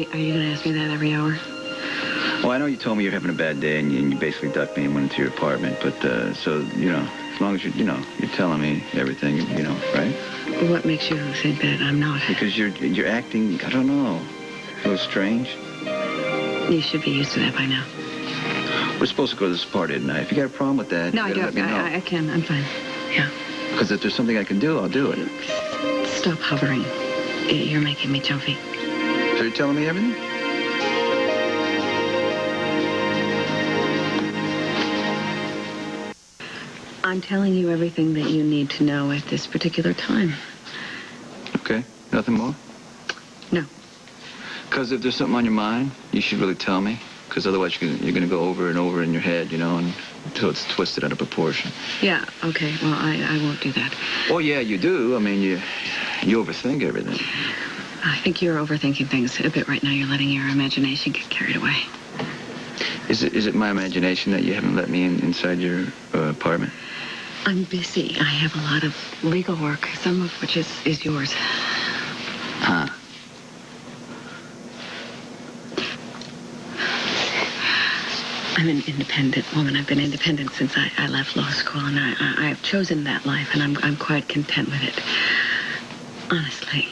Are you going to ask me that every hour? Well, I know you told me you're having a bad day, and you basically ducked me and went into your apartment. But, so, as long as you're telling me everything, right? What makes you think that I'm not? Because you're acting, I don't know, a little strange. You should be used to that by now. We're supposed to go to this party tonight. If you got a problem with that, no, I don't. let me know. I can. I'm fine. Yeah. Because if there's something I can do, I'll do it. Stop hovering. You're making me jumpy. So you're telling me everything? I'm telling you everything that you need to know at this particular time. Okay. Nothing more? No. Because if there's something on your mind, you should really tell me. Because otherwise you're going to go over and over in your head, until it's twisted out of proportion. Yeah, okay. Well, I won't do that. Oh, yeah, you do. I mean, you overthink everything. I think you're overthinking things a bit right now. You're letting your imagination get carried away. Is it my imagination that you haven't let me inside your apartment? I'm busy. I have a lot of legal work, some of which is yours. Huh. I'm an independent woman. I've been independent since I left law school, and I've chosen that life, and I'm quite content with it. Honestly.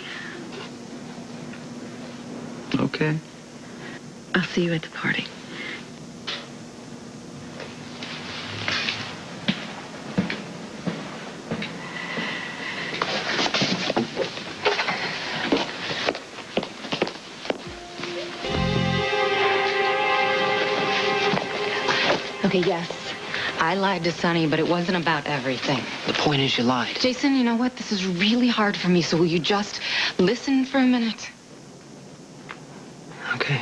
Okay. I'll see you at the party. Okay, yes. I lied to Sonny, but it wasn't about everything. The point is you lied. Jason, you know what? This is really hard for me, so will you just listen for a minute? Okay.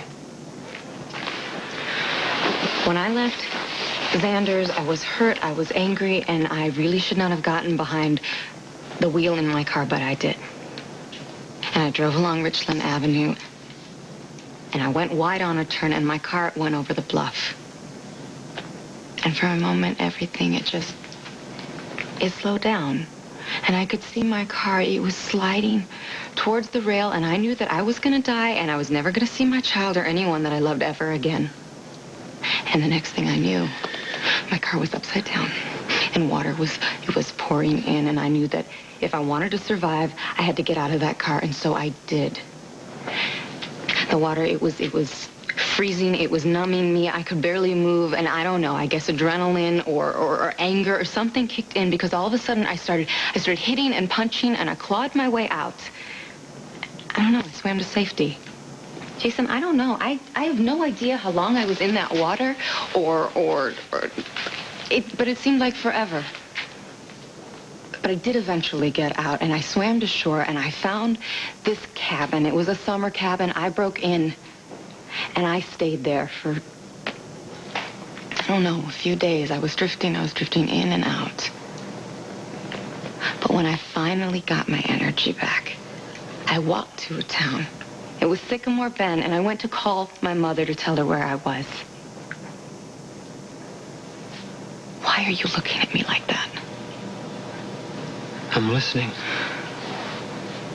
When I left Zander's, I was hurt, I was angry, and I really should not have gotten behind the wheel in my car, but I did. And I drove along Richland Avenue, and I went wide on a turn, and my car went over the bluff. And for a moment, everything, it slowed down. And I could see my car, it was sliding towards the rail, and I knew that I was going to die, and I was never going to see my child or anyone that I loved ever again. And the next thing I knew, my car was upside down, and water was pouring in, and I knew that if I wanted to survive, I had to get out of that car, and so I did. The water, it was freezing, it was numbing me, I could barely move, and I don't know, I guess adrenaline or anger or something kicked in, because all of a sudden I started hitting and punching, and I clawed my way out. I don't know, I swam to safety. Jason, I don't know. I have no idea how long I was in that water but it seemed like forever. But I did eventually get out, and I swam to shore, and I found this cabin. It was a summer cabin. I broke in, and I stayed there for, I don't know, a few days. I was drifting in and out. But when I finally got my energy back, I walked to a town. It was Sycamore Bend, and I went to call my mother to tell her where I was. Why are you looking at me like that? I'm listening.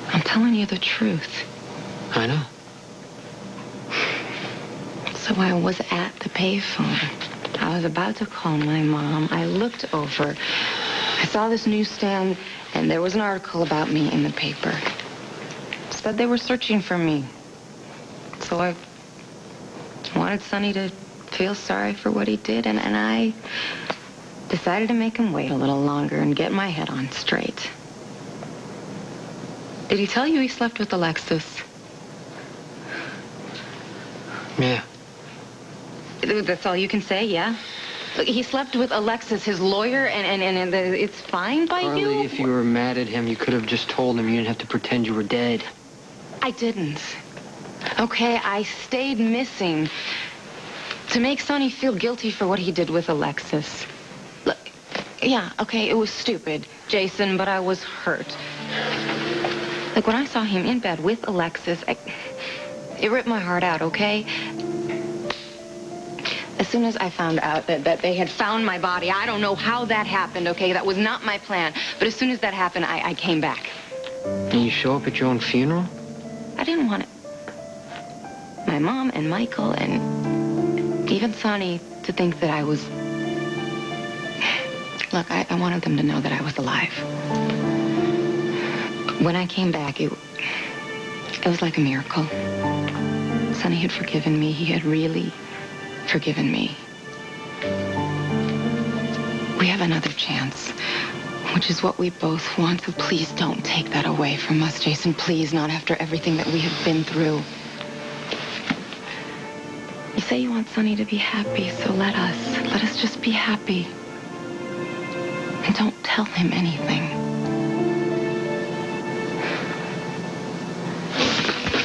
I'm telling you the truth. I know. So I was at the payphone. I was about to call my mom. I looked over. I saw this newsstand, and there was an article about me in the paper. It said they were searching for me. So I wanted Sonny to feel sorry for what he did, and I decided to make him wait a little longer and get my head on straight. Did he tell you he slept with Alexis? Yeah. That's all you can say, yeah? Look, he slept with Alexis, his lawyer, and it's fine by Carly, you? if you were mad at him, you could have just told him. You didn't have to pretend you were dead. I didn't. Okay, I stayed missing to make Sonny feel guilty for what he did with Alexis. Look, yeah, okay, it was stupid, Jason, but I was hurt. Like, when I saw him in bed with Alexis, it ripped my heart out, okay? As soon as I found out that they had found my body, I don't know how that happened, okay? That was not my plan. But as soon as that happened, I came back. And you show up at your own funeral? I didn't want it. my mom and Michael and even Sonny to think that I was... Look, I wanted them to know that I was alive. When I came back, it was like a miracle. Sonny had forgiven me. He had really forgiven me. We have another chance, which is what we both want. So please don't take that away from us, Jason. Please, not after everything that we have been through. You say you want Sonny to be happy, so let us just be happy. And don't tell him anything.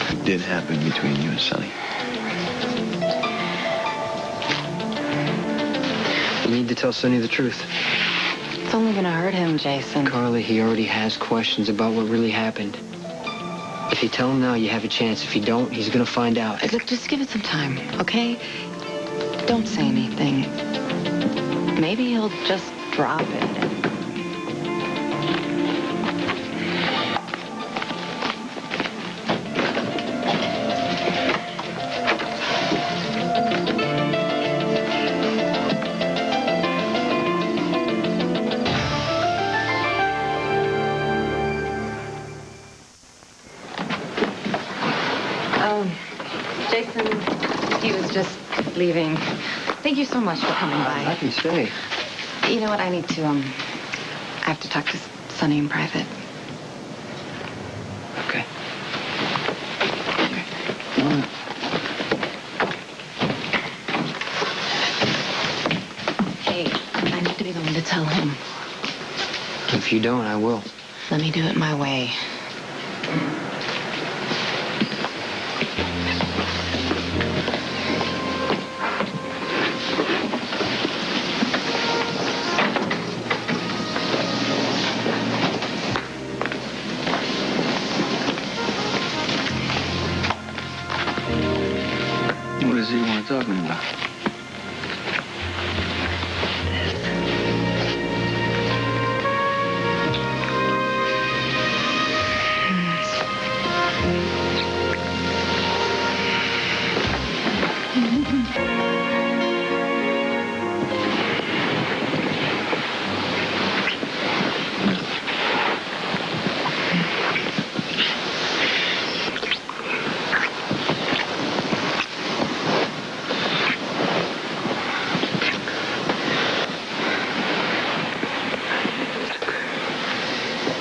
What did happen between you and Sonny? You need to tell Sonny the truth. It's only gonna hurt him, Jason. Carly, he already has questions about what really happened. If you tell him now, you have a chance. If you don't, he's gonna find out. Look, just give it some time, okay? Don't say anything. Maybe he'll just drop it. Jason, he was just leaving. Thank you so much for coming by. I can stay. You know what? I need to, I have to talk to Sonny in private. Okay. Hey, I need to be the one to tell him. If you don't, I will. Let me do it my way. What is it you want to talk to me about?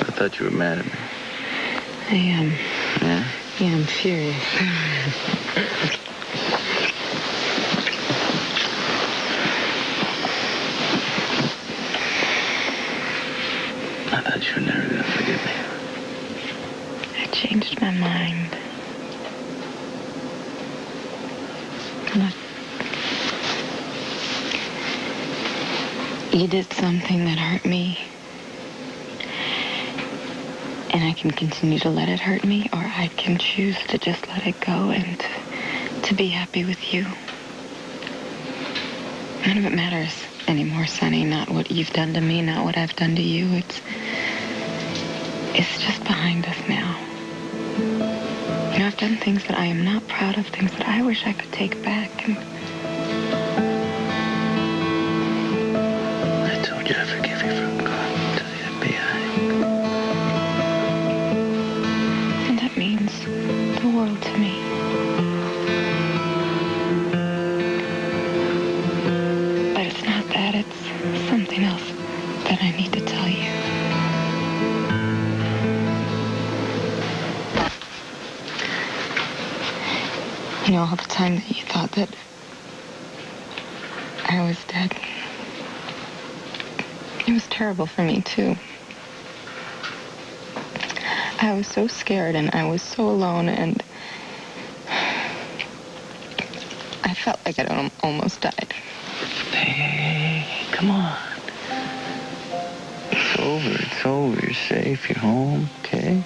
I thought you were mad at me. I am. Yeah? Yeah, I'm furious. I thought you were never going to forgive me. I changed my mind. Look, you did something that hurt me. And I can continue to let it hurt me, or I can choose to just let it go and to be happy with you. None of it matters anymore, Sonny. Not what you've done to me, not what I've done to you. It's just behind us now. You know, I've done things that I am not proud of, things that I wish I could take back. And I told you I forgive you for going to the FBI. And that means the world to me. But it's not that, it's something else that I need to tell you. You know, all the time that you thought that I was dead, it was terrible for me, too. I was so scared, and I was so alone, and I felt like I'd almost died. Hey, come on. It's over. You're safe. You're home, okay?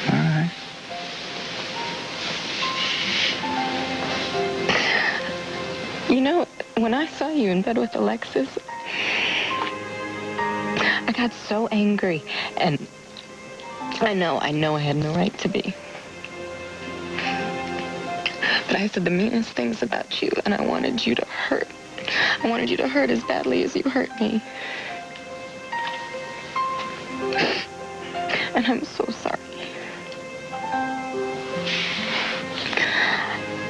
All right. You know, when I saw you in bed with Alexis, I got so angry, and I know I had no right to be. But I said the meanest things about you, and I wanted you to hurt. I wanted you to hurt as badly as you hurt me. And I'm so sorry.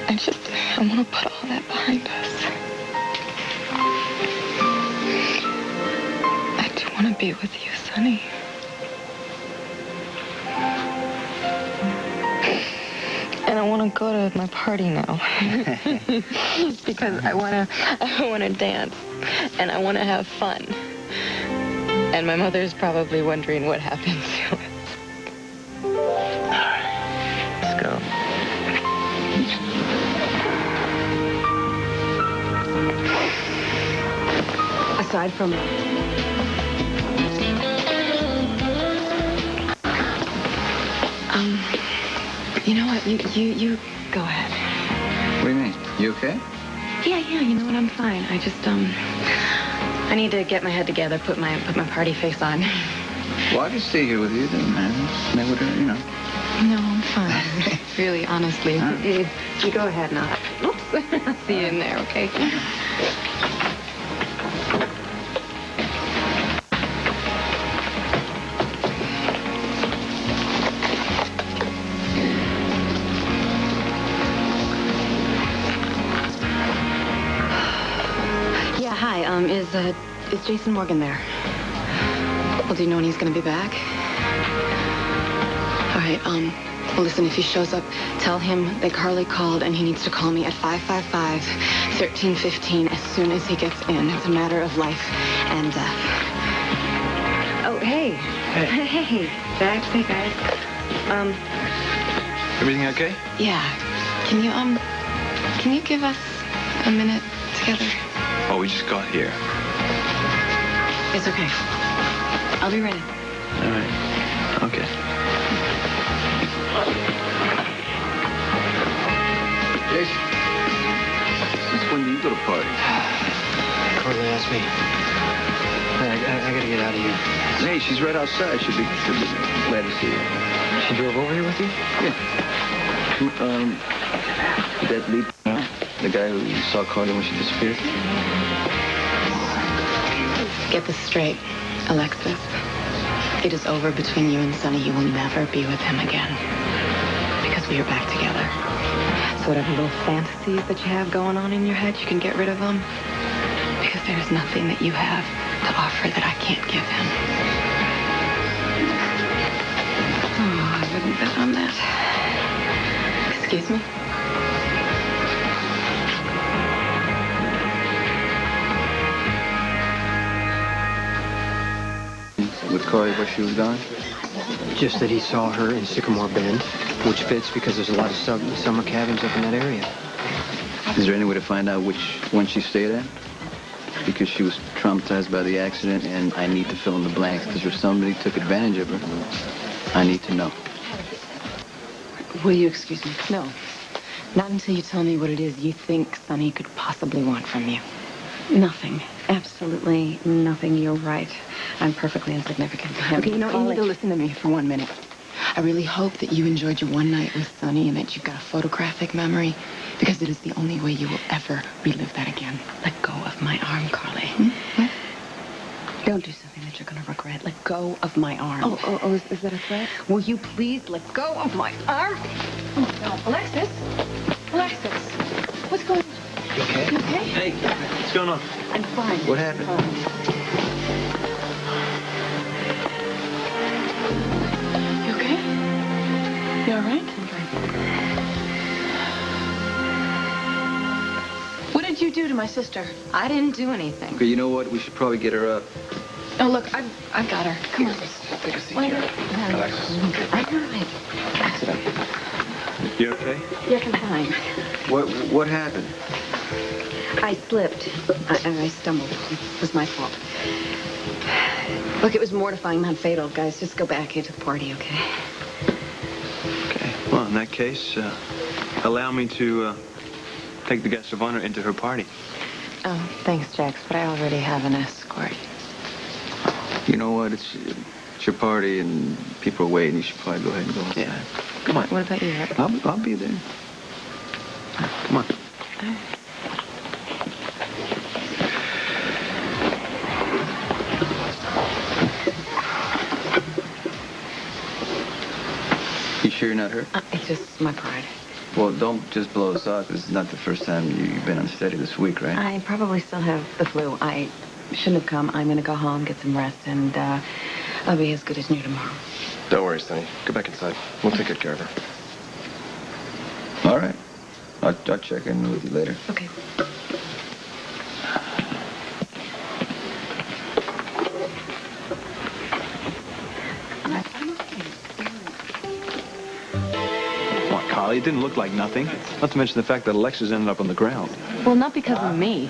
I want to put all that behind us. I do want to be with you, Sonny. And I want to go to my party now. Because I want to dance. And I want to have fun. And my mother's probably wondering what happened to us. All right. Let's go. Aside from... You know what? You go ahead. What do you mean? You okay? Yeah, you know what? I'm fine. I just, I need to get my head together, put my party face on. Well, I can stay here with you then, man. Maybe we'll, you know. No, I'm fine. Really, honestly. You go ahead now. Oops. I'll see you in there, okay? Yeah, hi. Is Jason Morgan there? Well, do you know when he's going to be back? All right, well, listen, if he shows up, tell him that Carly called and he needs to call me at 555-1315 as soon as he gets in. It's a matter of life and death. Oh, hey. Hey. Jax, hey, guys. Everything okay? Yeah. Can you give us a minute together? Oh, we just got here. It's okay. I'll be ready. All right. Okay. Jason, since when do you go to parties? Carly asked me. Hey, I gotta get out of here. Hey, she's right outside. She'll be glad to see you. She drove over here with you? Yeah. That lead, the guy who saw Carly when she disappeared? Get this straight, Alexis. It is over between you and Sonny. You will never be with him again. Because we are back together. So whatever little fantasies that you have going on in your head, you can get rid of them. Because there's nothing that you have to offer that I can't give him. Oh, I wouldn't bet on that. Excuse me? With Carly where she was gone? Just that he saw her in Sycamore Bend, which fits because there's a lot of summer cabins up in that area. Is there any way to find out which one she stayed at? Because she was traumatized by the accident, and I need to fill in the blanks, because if somebody took advantage of her, I need to know. Will you excuse me? No. Not until you tell me what it is you think Sonny could possibly want from you. Nothing. Absolutely nothing. You're right. I'm perfectly insignificant to him. Okay, you know, you need to listen to me for 1 minute. I really hope that you enjoyed your one night with Sonny and that you've got a photographic memory, because it is the only way you will ever relive that again. Let go of my arm, Carly. What? Don't do something that you're going to regret. Let go of my arm. Is that a threat? Will you please let go of my arm? Oh, no. Alexis? What's going on? You okay? You okay? Hey, what's going on? I'm fine. What happened? You okay? You all right? What did you do to my sister? I didn't do anything. Okay, you know what? We should probably get her up. Oh, look, I've got her. Come on. Take a seat Wait, here. no. Alexis. I'm all right. Sit down. You okay? Yes, I'm fine. What happened? I slipped. I stumbled. It was my fault. Look, it was mortifying, not fatal. Guys, just go back here to the party, okay? Okay. Well, in that case, allow me to take the guest of honor into her party. Oh, thanks, Jax, but I already have an escort. You know what? It's your party and people are waiting. You should probably go ahead and go inside. Yeah. Come on. What about you, Rick? I'll be there. You sure you're not hurt? It's just my pride. Well, don't just blow us off. This is not the first time you've been unsteady this week, right? I probably still have the flu. I shouldn't have come. I'm going to go home, get some rest, and I'll be as good as new tomorrow. Don't worry, Sonny. Go back inside. We'll take good care of her. All right. I'll check in with you later. Okay. Come on, Carly, it didn't look like nothing. Not to mention the fact that Alexis ended up on the ground. Well, not because of me.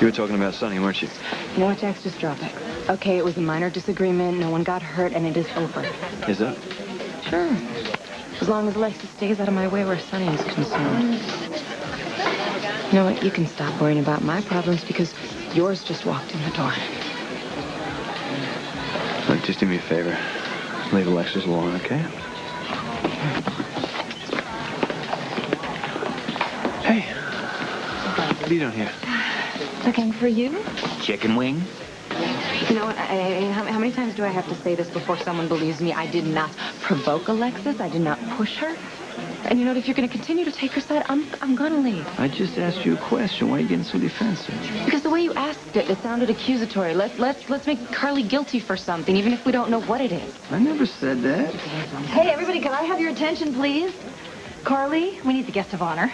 You were talking about Sonny, weren't you? You know what, Jax? Just drop it. Okay, it was a minor disagreement. No one got hurt, and it is over. Is that? Sure. As long as Alexis stays out of my way where Sonny is concerned. You know what? You can stop worrying about my problems because yours just walked in the door. Look, just do me a favor. Leave Alexis alone, okay? Hey. What are you doing here? Looking for you? Chicken wing? You know what? How many times do I have to say this before someone believes me? I did not provoke Alexis. I did not push her. And you know what? If you're going to continue to take her side, I'm going to leave. I just asked you a question. Why are you getting so defensive? Because the way you asked it sounded accusatory. Let's make Carly guilty for something, even if we don't know what it is. I never said that. Hey, everybody, can I have your attention, please? Carly, we need the guest of honor.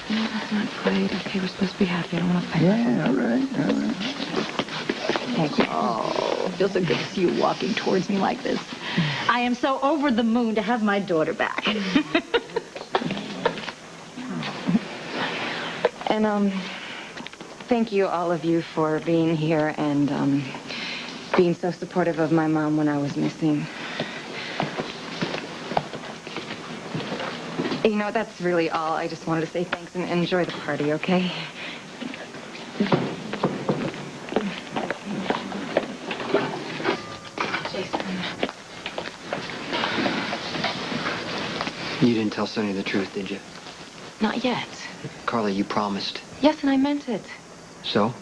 No, that's not right. Okay, we're supposed to be happy. I don't want to fight. Yeah, all right. Thank you. Oh, it feels so good to see you walking towards me like this. I am so over the moon to have my daughter back. And, thank you, all of you, for being here and, being so supportive of my mom when I was missing. You know, that's really all. I just wanted to say thanks and enjoy the party, okay? Jason. You didn't tell Sonny the truth, did you? Not yet. Carly, you promised. Yes, and I meant it. So?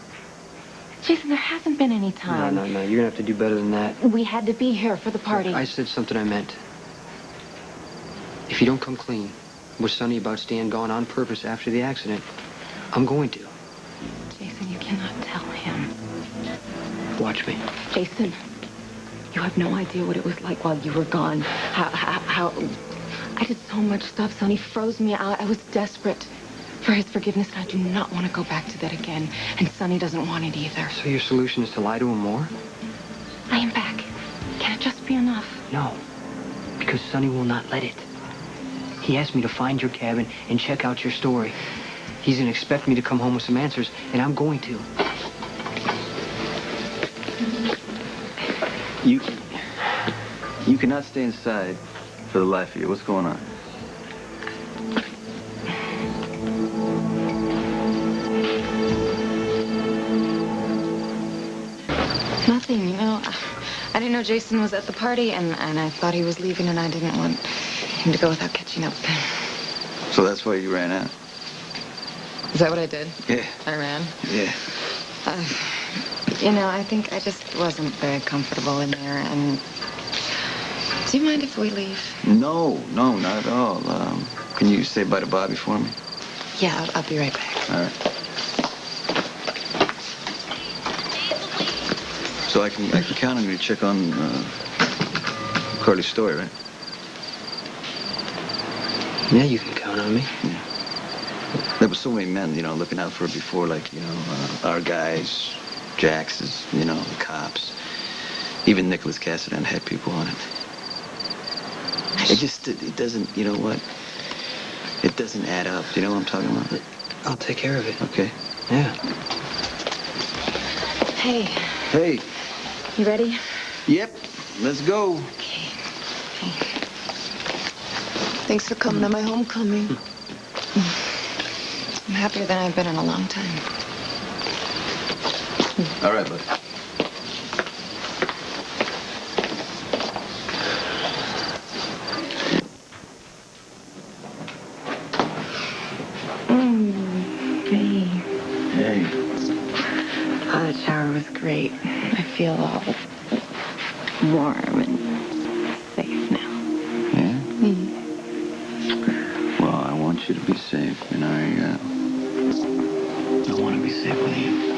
Jason, there hasn't been any time. No. You're gonna have to do better than that. We had to be here for the party. I said something I meant. If you don't come clean with Sonny about Stan gone on purpose after the accident, I'm going to. Jason, you cannot tell him. Watch me. Jason, you have no idea what it was like while you were gone. How I did so much stuff. Sonny froze me out. I was desperate for his forgiveness, and I do not want to go back to that again. And Sonny doesn't want it either. So your solution is to lie to him more? I am back. Can it just be enough? No, because Sonny will not let it. He asked me to find your cabin and check out your story. He's going to expect me to come home with some answers, and I'm going to. You cannot stay inside for the life of you. What's going on? Nothing, you know. I didn't know Jason was at the party, and I thought he was leaving, and I didn't want him to go without catching up with him. So that's why you ran out? Is that what I did? Yeah. I ran? Yeah. You know, I think I just wasn't very comfortable in there, and... Do you mind if we leave? No, not at all. Can you say bye to Bobby for me? Yeah, I'll be right back. All right. So I can count on you to check on Carly's story, right? Yeah, you can count on me. Yeah. There were so many men, looking out for her before, like, our guys, Jax's, the cops. Even Nicholas Cassidy had people on it. It doesn't, you know what? It doesn't add up. Do you know what I'm talking about? I'll take care of it. Okay. Yeah. Hey, Hey. you ready? Yep. Let's go. Okay. Thanks for coming to my homecoming. I'm happier than I've been in a long time. All right, bud. Hey. Hey. Oh, the shower was great. I feel all warm and safe now. Yeah? Well, I want you to be safe, and I want to be safe with you.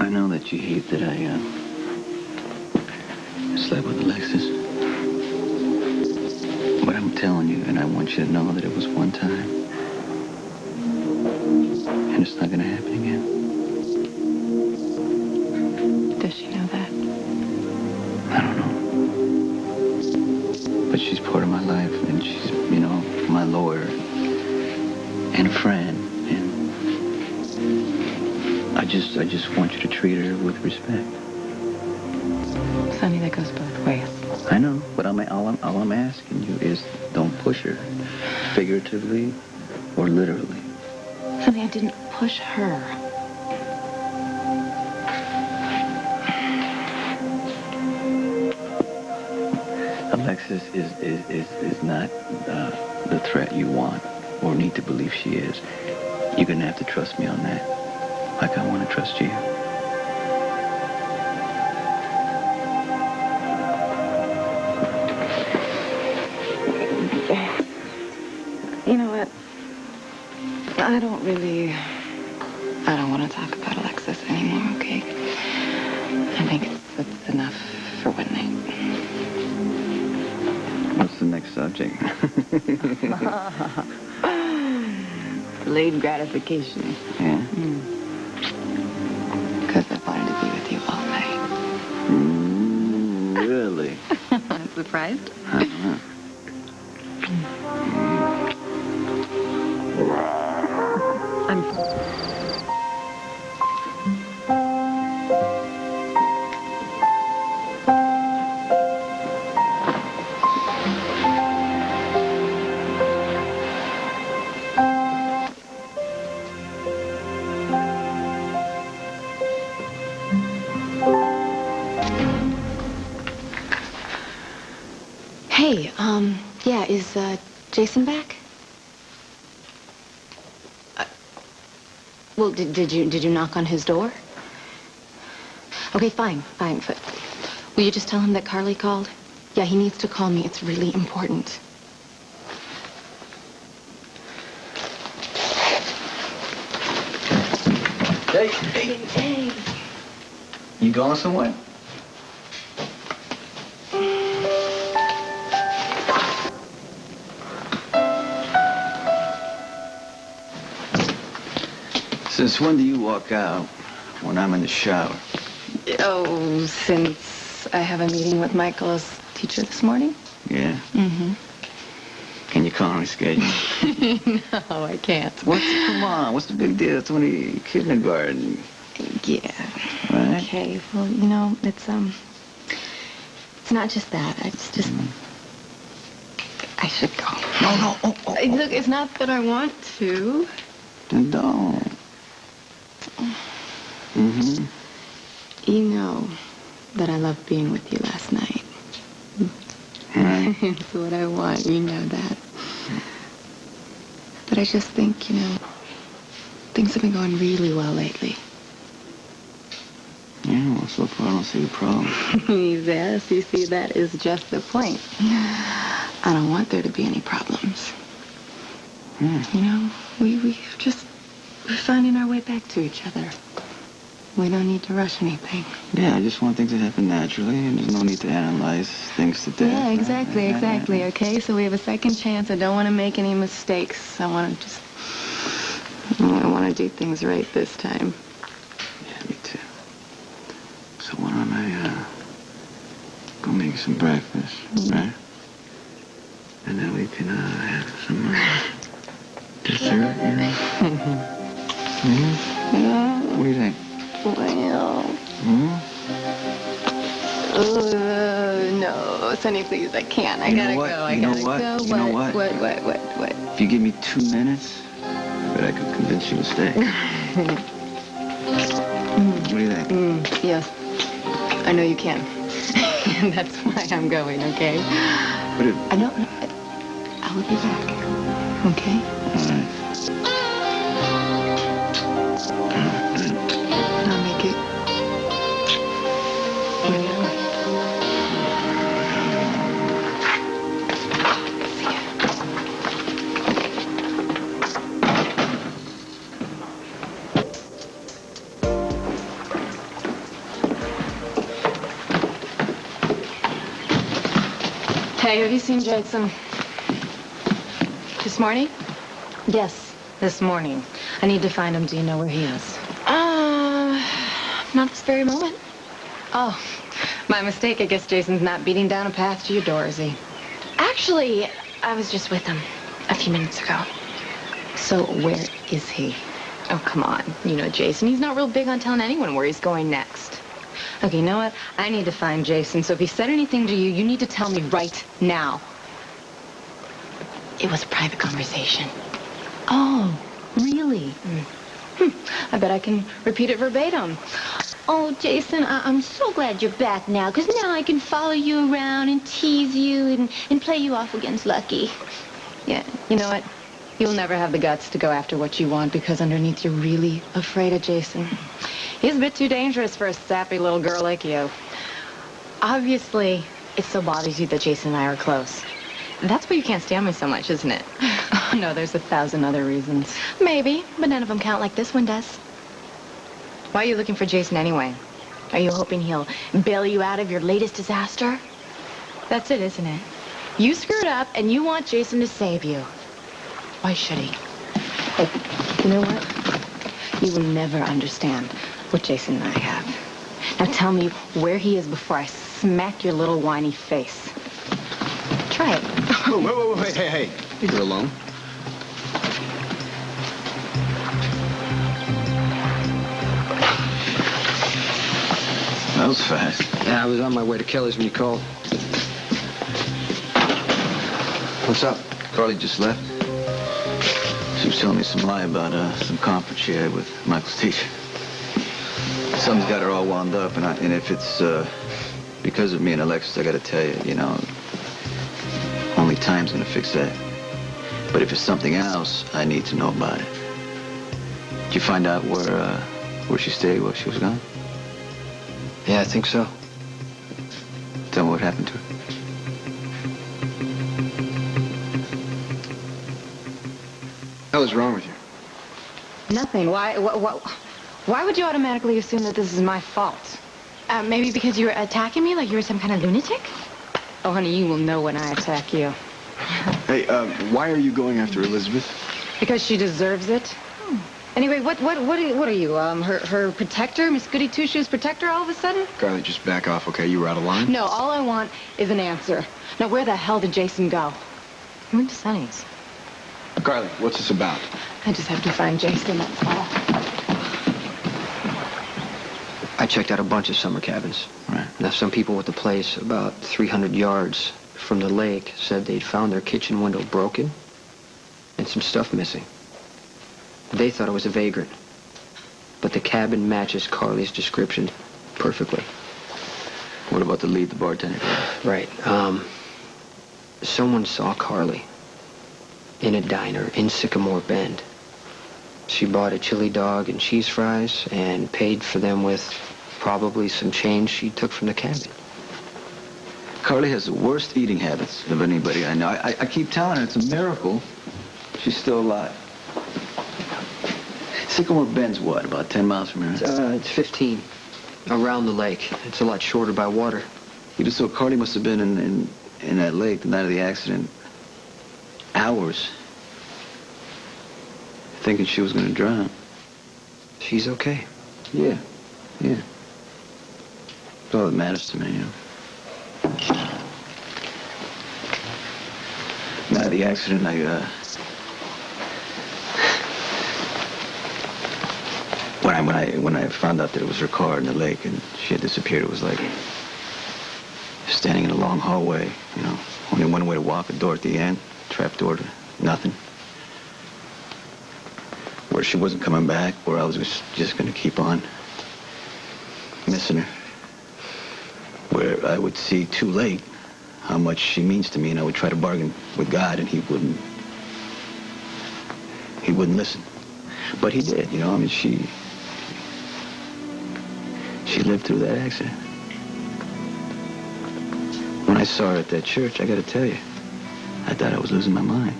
I know that you hate that I slept with Alexis. But I'm telling you, and I want you to know that it was one time. And it's not going to happen again. Does she know that? I don't know. But she's part of my life, and she's, my lawyer and a friend. And I just want you to treat her with respect. Sonny, that goes both ways. I know, but all I'm asking you is don't push her, figuratively or literally. Sonny, I didn't push her. Alexis is not the threat you want or need to believe she is. You're gonna have to trust me on that, like I want to trust you. You know what? I don't want to talk about Alexis anymore, okay? I think it's enough for one night. What's the next subject? Delayed gratification. Yeah? Because I wanted to be with you all night. Really? Surprised? I don't know. Hey, yeah, is Jason back? Well, did you knock on his door? Okay, fine. But will you just tell him that Carly called? Yeah, he needs to call me. It's really important. Hey. You going somewhere? Since when do you walk out when I'm in the shower? Oh, since I have a meeting with Michael's teacher this morning. Yeah? Mm-hmm. Can you call me schedule? No, I can't. Come on, what's the big deal? It's only kindergarten. Yeah. Right? Okay, well, it's not just that. It's just... I should go. No. Oh. Look, it's not that I want to. Then don't. Mm-hmm. You know that I loved being with you last night. Right. It's what I want. You know that. But I just think, things have been going really well lately. Yeah, well, so far I don't see the problem. Yes, you see, that is just the point. I don't want there to be any problems. We're finding our way back to each other. We don't need to rush anything. Yeah, I just want things to happen naturally, and there's no need to analyze things to death. Yeah, exactly, okay? So we have a second chance. I don't want to make any mistakes. I want to do things right this time. Yeah, me too. So why don't I go make some breakfast, right? And then we can have some dessert, Yeah. What do you think? Well... no, Sonny, please, I can't. I gotta go. I gotta go. You know what? What? If you give me 2 minutes, I bet I could convince you to stay. What do you think? Yes. I know you can. And that's why I'm going, okay? But it... I know. I will be back. Okay? I'll make it. Where are you going? Hey, have you seen Jason? This morning? Yes. This morning. I need to find him. Do you know where he is? Not this very moment. Oh, my mistake. I guess Jason's not beating down a path to your door, is he? Actually, I was just with him a few minutes ago. So where is he? Oh, come on. You know Jason. He's not real big on telling anyone where he's going next. Okay, you know what? I need to find Jason, so if he said anything to you, you need to tell me right now. It was a private conversation. Oh, really? I bet I can repeat it verbatim. Oh, Jason, I'm so glad you're back now, because now I can follow you around and tease you and play you off against Lucky. Yeah, you know what? You'll never have the guts to go after what you want because underneath you're really afraid of Jason. He's a bit too dangerous for a sappy little girl like you. Obviously, it still bothers you that Jason and I are close. That's why you can't stand me so much, isn't it? Oh, no, there's 1,000 other reasons. Maybe, but none of them count like this one does. Why are you looking for Jason anyway? Are you hoping he'll bail you out of your latest disaster? That's it, isn't it? You screwed up and you want Jason to save you. Why should he? Hey, you know what? You will never understand what Jason and I have. Now tell me where he is before I smack your little whiny face. Try it. Wait, hey. Leave her alone. That was fast. Yeah, I was on my way to Kelly's when you called. What's up? Carly just left. She was telling me some lie about some conference she had with Michael's teacher. Something's got her all wound up, and if it's because of me and Alexis, I got to tell you, you know, only time's gonna fix that. But if it's something else, I need to know about it. Did you find out where she stayed while she was gone? Yeah, I think so. Tell me what happened to her. What's wrong with you? Nothing. Why would you automatically assume that this is my fault? Maybe because you were attacking me like you were some kind of lunatic? Oh, honey, you will know when I attack you. Hey, why are you going after Elizabeth? Because she deserves it. Anyway, what are you? Her protector? Miss Goody Two-Shoes protector all of a sudden? Carly, just back off, okay? You were out of line? No, all I want is an answer. Now, where the hell did Jason go? He went to Sonny's. Carly, what's this about? I just have to find Jason, that's all. I checked out a bunch of summer cabins. Right. Now, some people with the place about 300 yards from the lake said they'd found their kitchen window broken and some stuff missing. They thought it was a vagrant. But the cabin matches Carly's description perfectly. What about the lead, the bartender? Right. Someone saw Carly in a diner in Sycamore Bend. She bought a chili dog and cheese fries and paid for them with probably some change she took from the cabin. Carly has the worst eating habits of anybody I know. I keep telling her it's a miracle she's still alive. Sycamore Bend's what, about 10 miles from here? It's 15. Around the lake. It's a lot shorter by water. So Carly must have been in that lake the night of the accident. Hours. Thinking she was going to drown. She's okay. Yeah. That's all that matters to me, you know. Night of the accident, when I found out that it was her car in the lake and she had disappeared, it was like standing in a long hallway, you know, only one way to walk, a door at the end, trap door to nothing. Where she wasn't coming back, where I was just going to keep on missing her. Where I would see too late how much she means to me, and I would try to bargain with God, and he wouldn't listen. But he did, you know. I mean, she lived through that accident. When I saw her at that church, I got to tell you, I thought I was losing my mind.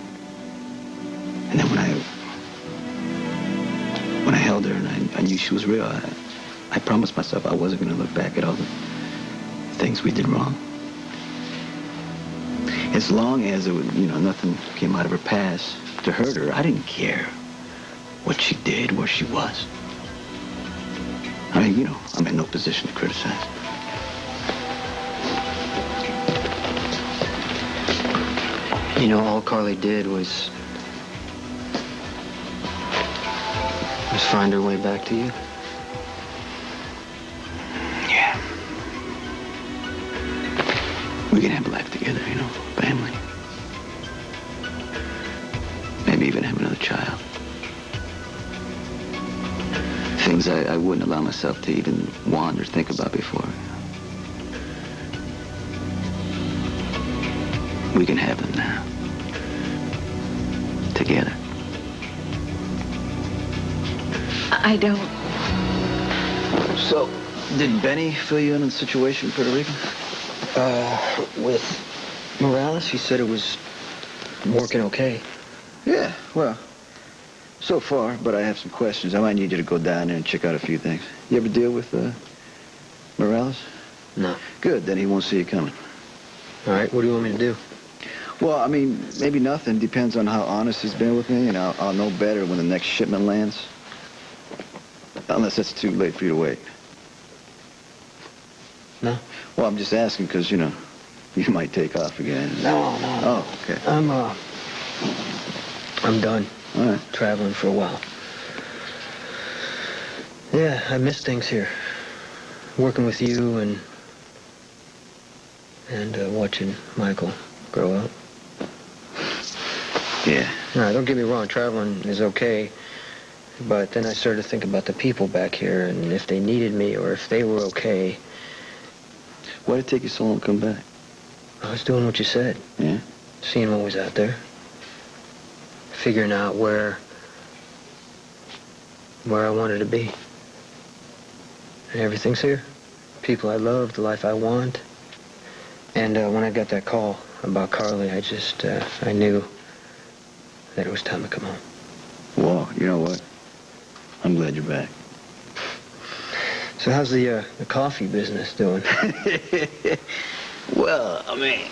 And then when I held her and I knew she was real, I promised myself I wasn't going to look back at all the things we did wrong. As long as it would, you know, nothing came out of her past to hurt her, I didn't care what she did, where she was. I mean, you know, I'm in no position to criticize. You know, all Carly did was find her way back to you. Yeah. We can have life together, you know, family. Maybe even have another child. Things I wouldn't allow myself to even want or think about before. We can have them now. Together. I don't. So, did Benny fill you in on the situation in Puerto Rico? With Morales, he said it was working okay. Yeah, well, so far, but I have some questions. I might need you to go down there and check out a few things. You ever deal with Morales? No. Good, then he won't see you coming. All right, what do you want me to do? Well, I mean, maybe nothing. Depends on how honest he's been with me, and I'll know better when the next shipment lands. Unless it's too late for you to wait. No. Well, I'm just asking because, you know, you might take off again. No. Oh, okay. I'm done. All right. Traveling for a while. Yeah, I miss things here. Working with you and watching Michael grow up. Yeah. No, don't get me wrong, traveling is okay. But then I started to think about the people back here and if they needed me or if they were okay. Why did it take you so long to come back? I was doing what you said. Yeah? Seeing what was out there. Figuring out where I wanted to be. And everything's here. People I love, the life I want. And when I got that call about Carly, I just, I knew that it was time to come home. Well, you know what? I'm glad you're back. So how's the coffee business doing? Well, I mean,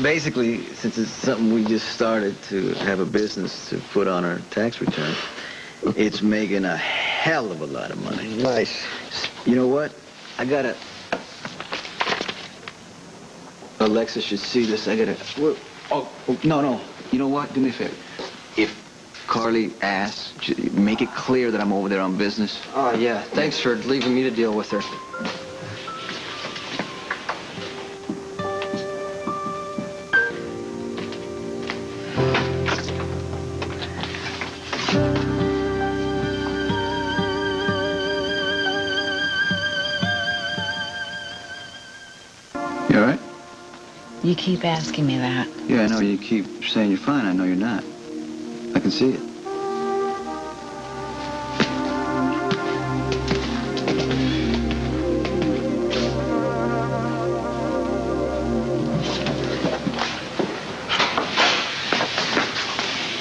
basically, since it's something we just started to have a business to put on our tax return, it's making a hell of a lot of money. Nice. You know what? I gotta... Alexa should see this. I gotta... Oh, no. You know what? Do me a favor. If Carly asks, make it clear that I'm over there on business. Oh, yeah. Thanks for leaving me to deal with her. You all right? You keep asking me that. Yeah, I know. You keep saying you're fine. I know you're not. I can see it.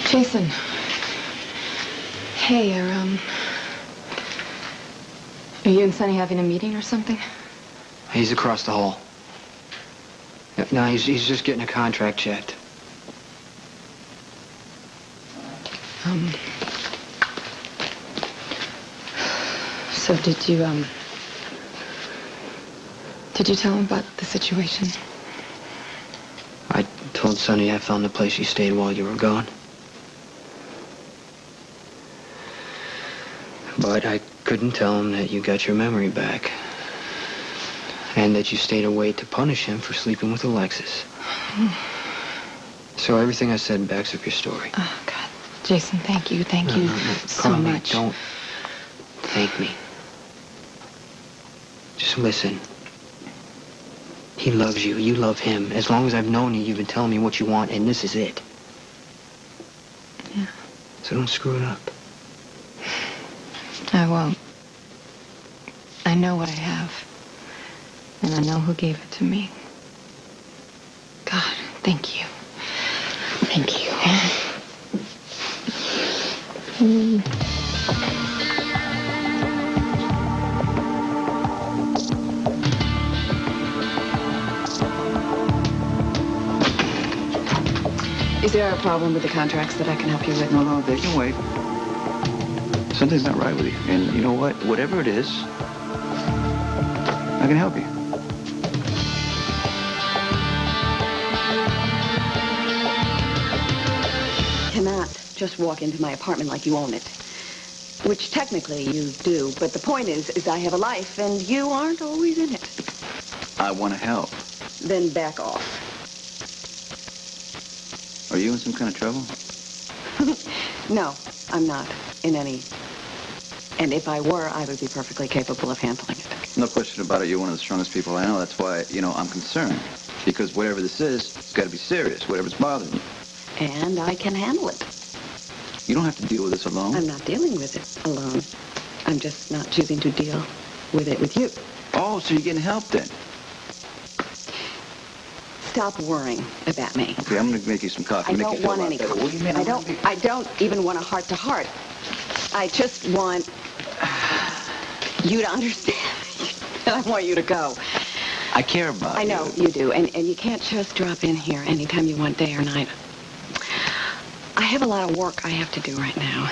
Jason. Hey, are you and Sonny having a meeting or something? He's across the hall. No, he's just getting a contract checked. So did you tell him about the situation? I told Sonny I found the place you stayed while you were gone. But I couldn't tell him that you got your memory back. And that you stayed away to punish him for sleeping with Alexis. So everything I said backs up your story. Oh, God. Jason, thank you. Thank you so Carly, much. Don't thank me. Just listen. He loves you. You love him. As long as I've known you, you've been telling me what you want, and this is it. Yeah. So don't screw it up. I won't. I know what I have. And I know who gave it to me. God, thank you. Thank you. Is there a problem with the contracts that I can help you with? No, they can wait. Something's not right with you. And you know what? Whatever it is, I can help you. Cannot just walk into my apartment like you own it. Which technically you do, but the point is I have a life and you aren't always in it. I want to help. Then back off. Are you in some kind of trouble? No, I'm not in any. And if I were, I would be perfectly capable of handling it. No question about it. You're one of the strongest people I know. That's why, I'm concerned. Because whatever this is, it's got to be serious. Whatever's bothering you. And I can handle it. You don't have to deal with this alone. I'm not dealing with it alone. I'm just not choosing to deal with it with you. Oh, so you're getting help then? Stop worrying about me. Okay, I'm going to make you some coffee. I don't want any coffee. What do you mean? I don't even want a heart-to-heart. I just want you to understand. And I want you to go. I care about you. I know you do. And you can't just drop in here anytime you want, day or night. I have a lot of work I have to do right now.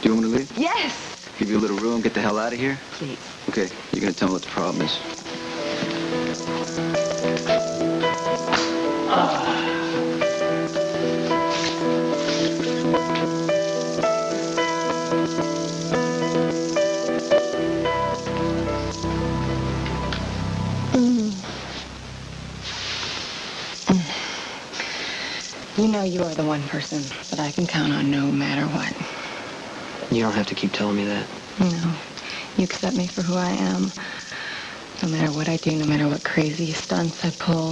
Do you want me to leave? Yes! Give you a little room, get the hell out of here? Please. Okay, you're going to tell me what the problem is. You know you are the one person that I can count on no matter what. You don't have to keep telling me that. No. You accept me for who I am. No matter what I do, no matter what crazy stunts I pull,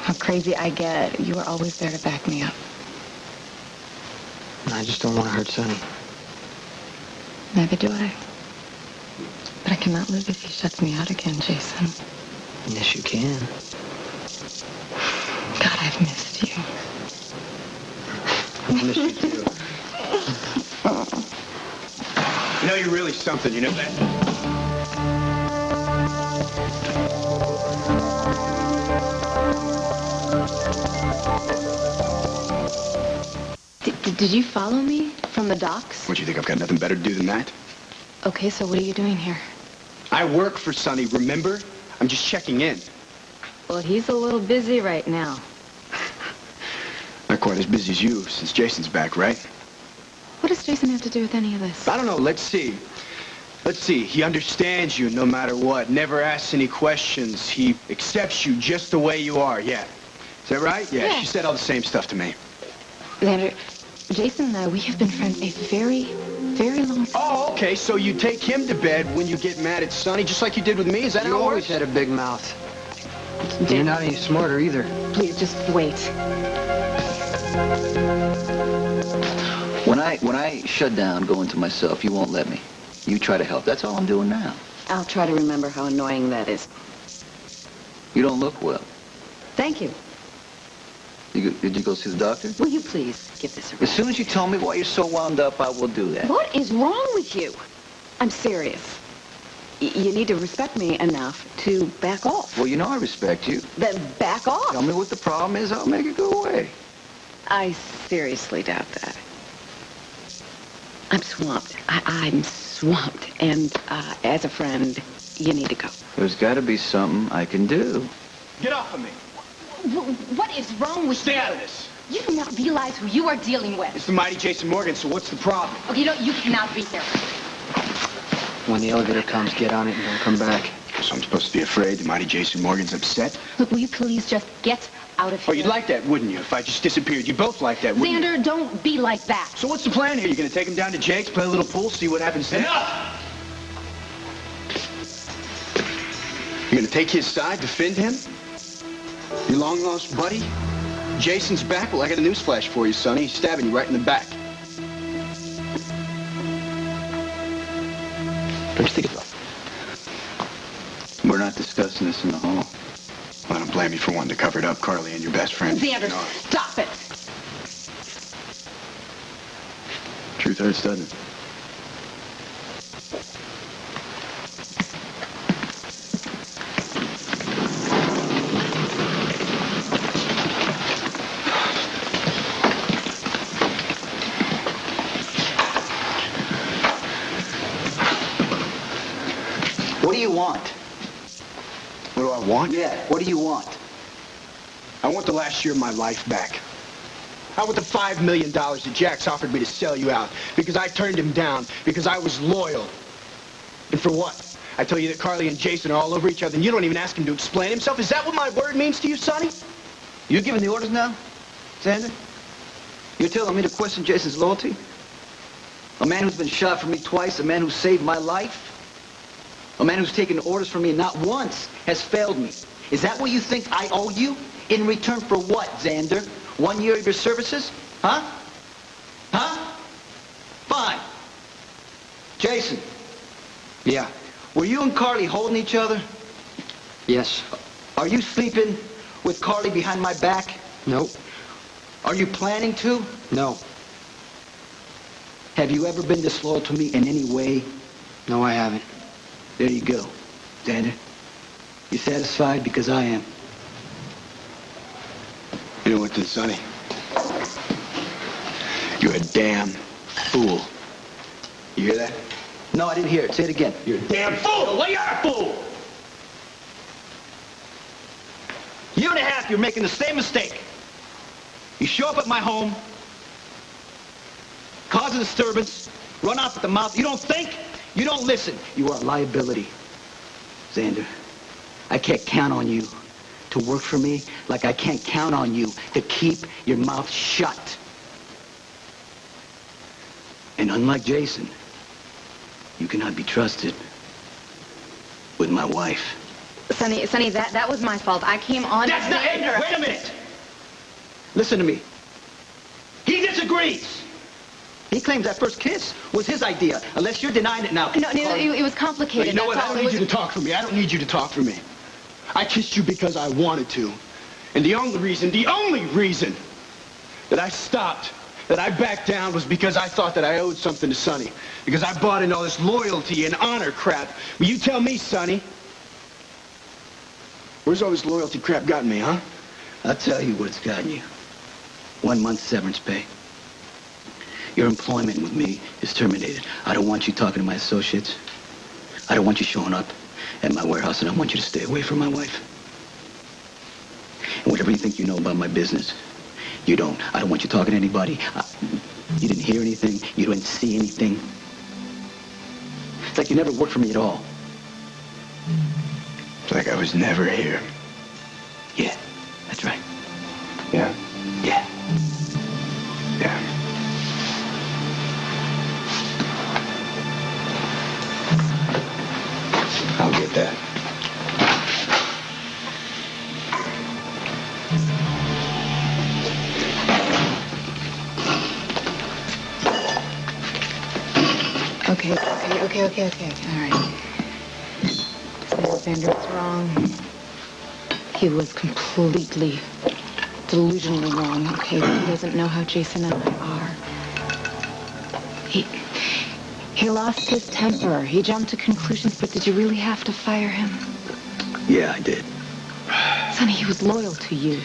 how crazy I get, you are always there to back me up. I just don't want to hurt Sonny. Neither do I. But I cannot live if he shuts me out again, Jason. Yes, you can. God, I've missed you. I miss you too. You know, you're really something, you know that? Did you follow me from the docks? What, you think I've got nothing better to do than that? Okay, so what are you doing here? I work for Sonny, remember? I'm just checking in. Well, he's a little busy right now. Not quite as busy as you since Jason's back, right? What does Jason have to do with any of this? I don't know. Let's see. Let's see. He understands you no matter what. Never asks any questions. He accepts you just the way you are. Yeah. Is that right? Yeah. Yeah. She said all the same stuff to me. Zander, Jason and I, we have been friends a very, very long time. Oh, okay. So you take him to bed when you get mad at Sonny, just like you did with me? Is that You how it always works? had a big mouth. You're not any smarter either. Please, just wait. When I shut down, go into myself, you won't let me. You try to help. That's all I'm doing now. I'll try to remember how annoying that is. You don't look well. Thank you. Did you go see the doctor? Will you please give this a As rest? soon as you tell me why you're so wound up, I will do that. What is wrong with you? I'm serious. You need to respect me enough to back off. Well, you know I respect you. Then back off. Tell me what the problem is, I'll make it go away. I seriously doubt that. I'm swamped. I'm swamped. And as a friend, you need to go. There's got to be something I can do. Get off of me. What is wrong with Stay you? out of this. You do not realize who you are dealing with. It's the mighty Jason Morgan, so what's the problem? Okay, you cannot be here. When the elevator comes, get on it and don't come back. So I'm supposed to be afraid the mighty Jason Morgan's upset? Look, will you please just get out of Oh, here? you'd like that, wouldn't you, if I just disappeared? You both like that, wouldn't you? Xander, don't be like that. So what's the plan here? You gonna take him down to Jake's, play a little pool, see what happens then? Enough! You're gonna take his side, defend him? Your long-lost buddy? Jason's back? Well, I got a news flash for you, Sonny. He's stabbing you right in the back. Don't you think about it? We're not discussing this in the hall. I don't blame you for wanting to cover it up, Carly, and your best friend. Zander, No. stop it! Truth hurts, doesn't it? What do you want? What do I want? Yeah, what do you want? I want the last year of my life back. I want the $5 million that Jax offered me to sell you out because I turned him down because I was loyal. And for what? I tell you that Carly and Jason are all over each other and you don't even ask him to explain himself. Is that what my word means to you, Sonny? You giving the orders now, Zander? You're telling me to question Jason's loyalty? A man who's been shot for me twice, a man who saved my life? A man who's taken orders from me and not once has failed me. Is that what you think I owe you? In return for what, Zander? 1 year of your services? Huh? Huh? Fine. Jason. Yeah. Were you and Carly holding each other? Yes. Are you sleeping with Carly behind my back? Nope. Are you planning to? No. Have you ever been disloyal to me in any way? No, I haven't. There you go, Zander. You satisfied? Because I am. You know what, then, Sonny? You're a damn fool. You hear that? No, I didn't hear it. Say it again. You're a damn fool! Well, you're a fool! Year and a half, you're making the same mistake. You show up at my home, cause a disturbance, run off at the mouth. You don't think, you don't listen. You are a liability, Zander. I can't count on you to work for me like I can't count on you to keep your mouth shut. And unlike Jason, you cannot be trusted with my wife. Sonny, that was my fault. I came on... That's not it! Wait a minute! Listen to me. He disagrees. He claims that first kiss was his idea, unless you're denying it now. No, it was complicated. You know what? That's I all. don't need you to talk for me. I don't need you to talk for me. I kissed you because I wanted to. And the only reason that I stopped, that I backed down was because I thought that I owed something to Sonny. Because I bought in all this loyalty and honor crap. Well, you tell me, Sonny. Where's all this loyalty crap gotten me, huh? I'll tell you what it's gotten you. 1 month's severance pay. Your employment with me is terminated. I don't want you talking to my associates. I don't want you showing up at my warehouse, and I want you to stay away from my wife. And whatever you think you know about my business, you don't. I don't want you talking to anybody. You didn't hear anything. You didn't see anything. It's like you never worked for me at all. It's like I was never here. Yeah, that's right. Yeah? Yeah. Yeah. I'll get that. Okay. All right. Zander's wrong. He was completely, delusionally wrong, okay? He doesn't know how Jason and I are. He lost his temper. He jumped to conclusions, but did you really have to fire him? Yeah, I did. Sonny, he was loyal to you.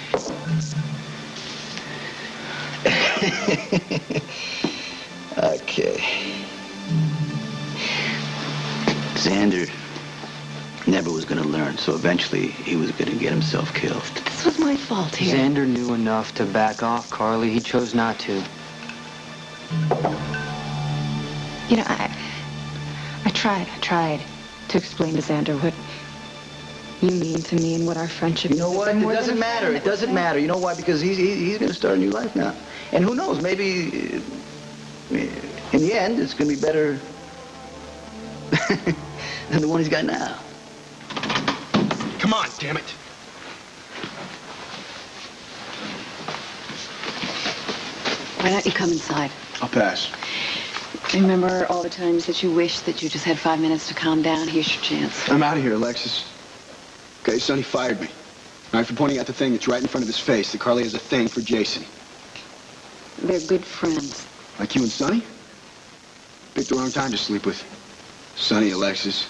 Okay. Zander never was going to learn, so eventually he was going to get himself killed. This was my fault here. Zander knew enough to back off, Carly. He chose not to. You know, I tried to explain to Zander what you mean to me and what our friendship is. You know what? It doesn't matter. It doesn't matter. You know why? Because he's going to start a new life now. And who knows, maybe in the end it's going to be better than the one he's got now. Come on, damn it. Why don't you come inside? I'll pass. Remember all the times that you wished that you just had 5 minutes to calm down? Here's your chance. I'm out of here, Alexis. Okay, Sonny fired me. All right, for pointing out the thing that's right in front of his face, that Carly has a thing for Jason. They're good friends. Like you and Sonny? Picked the wrong time to sleep with. Sonny, Alexis.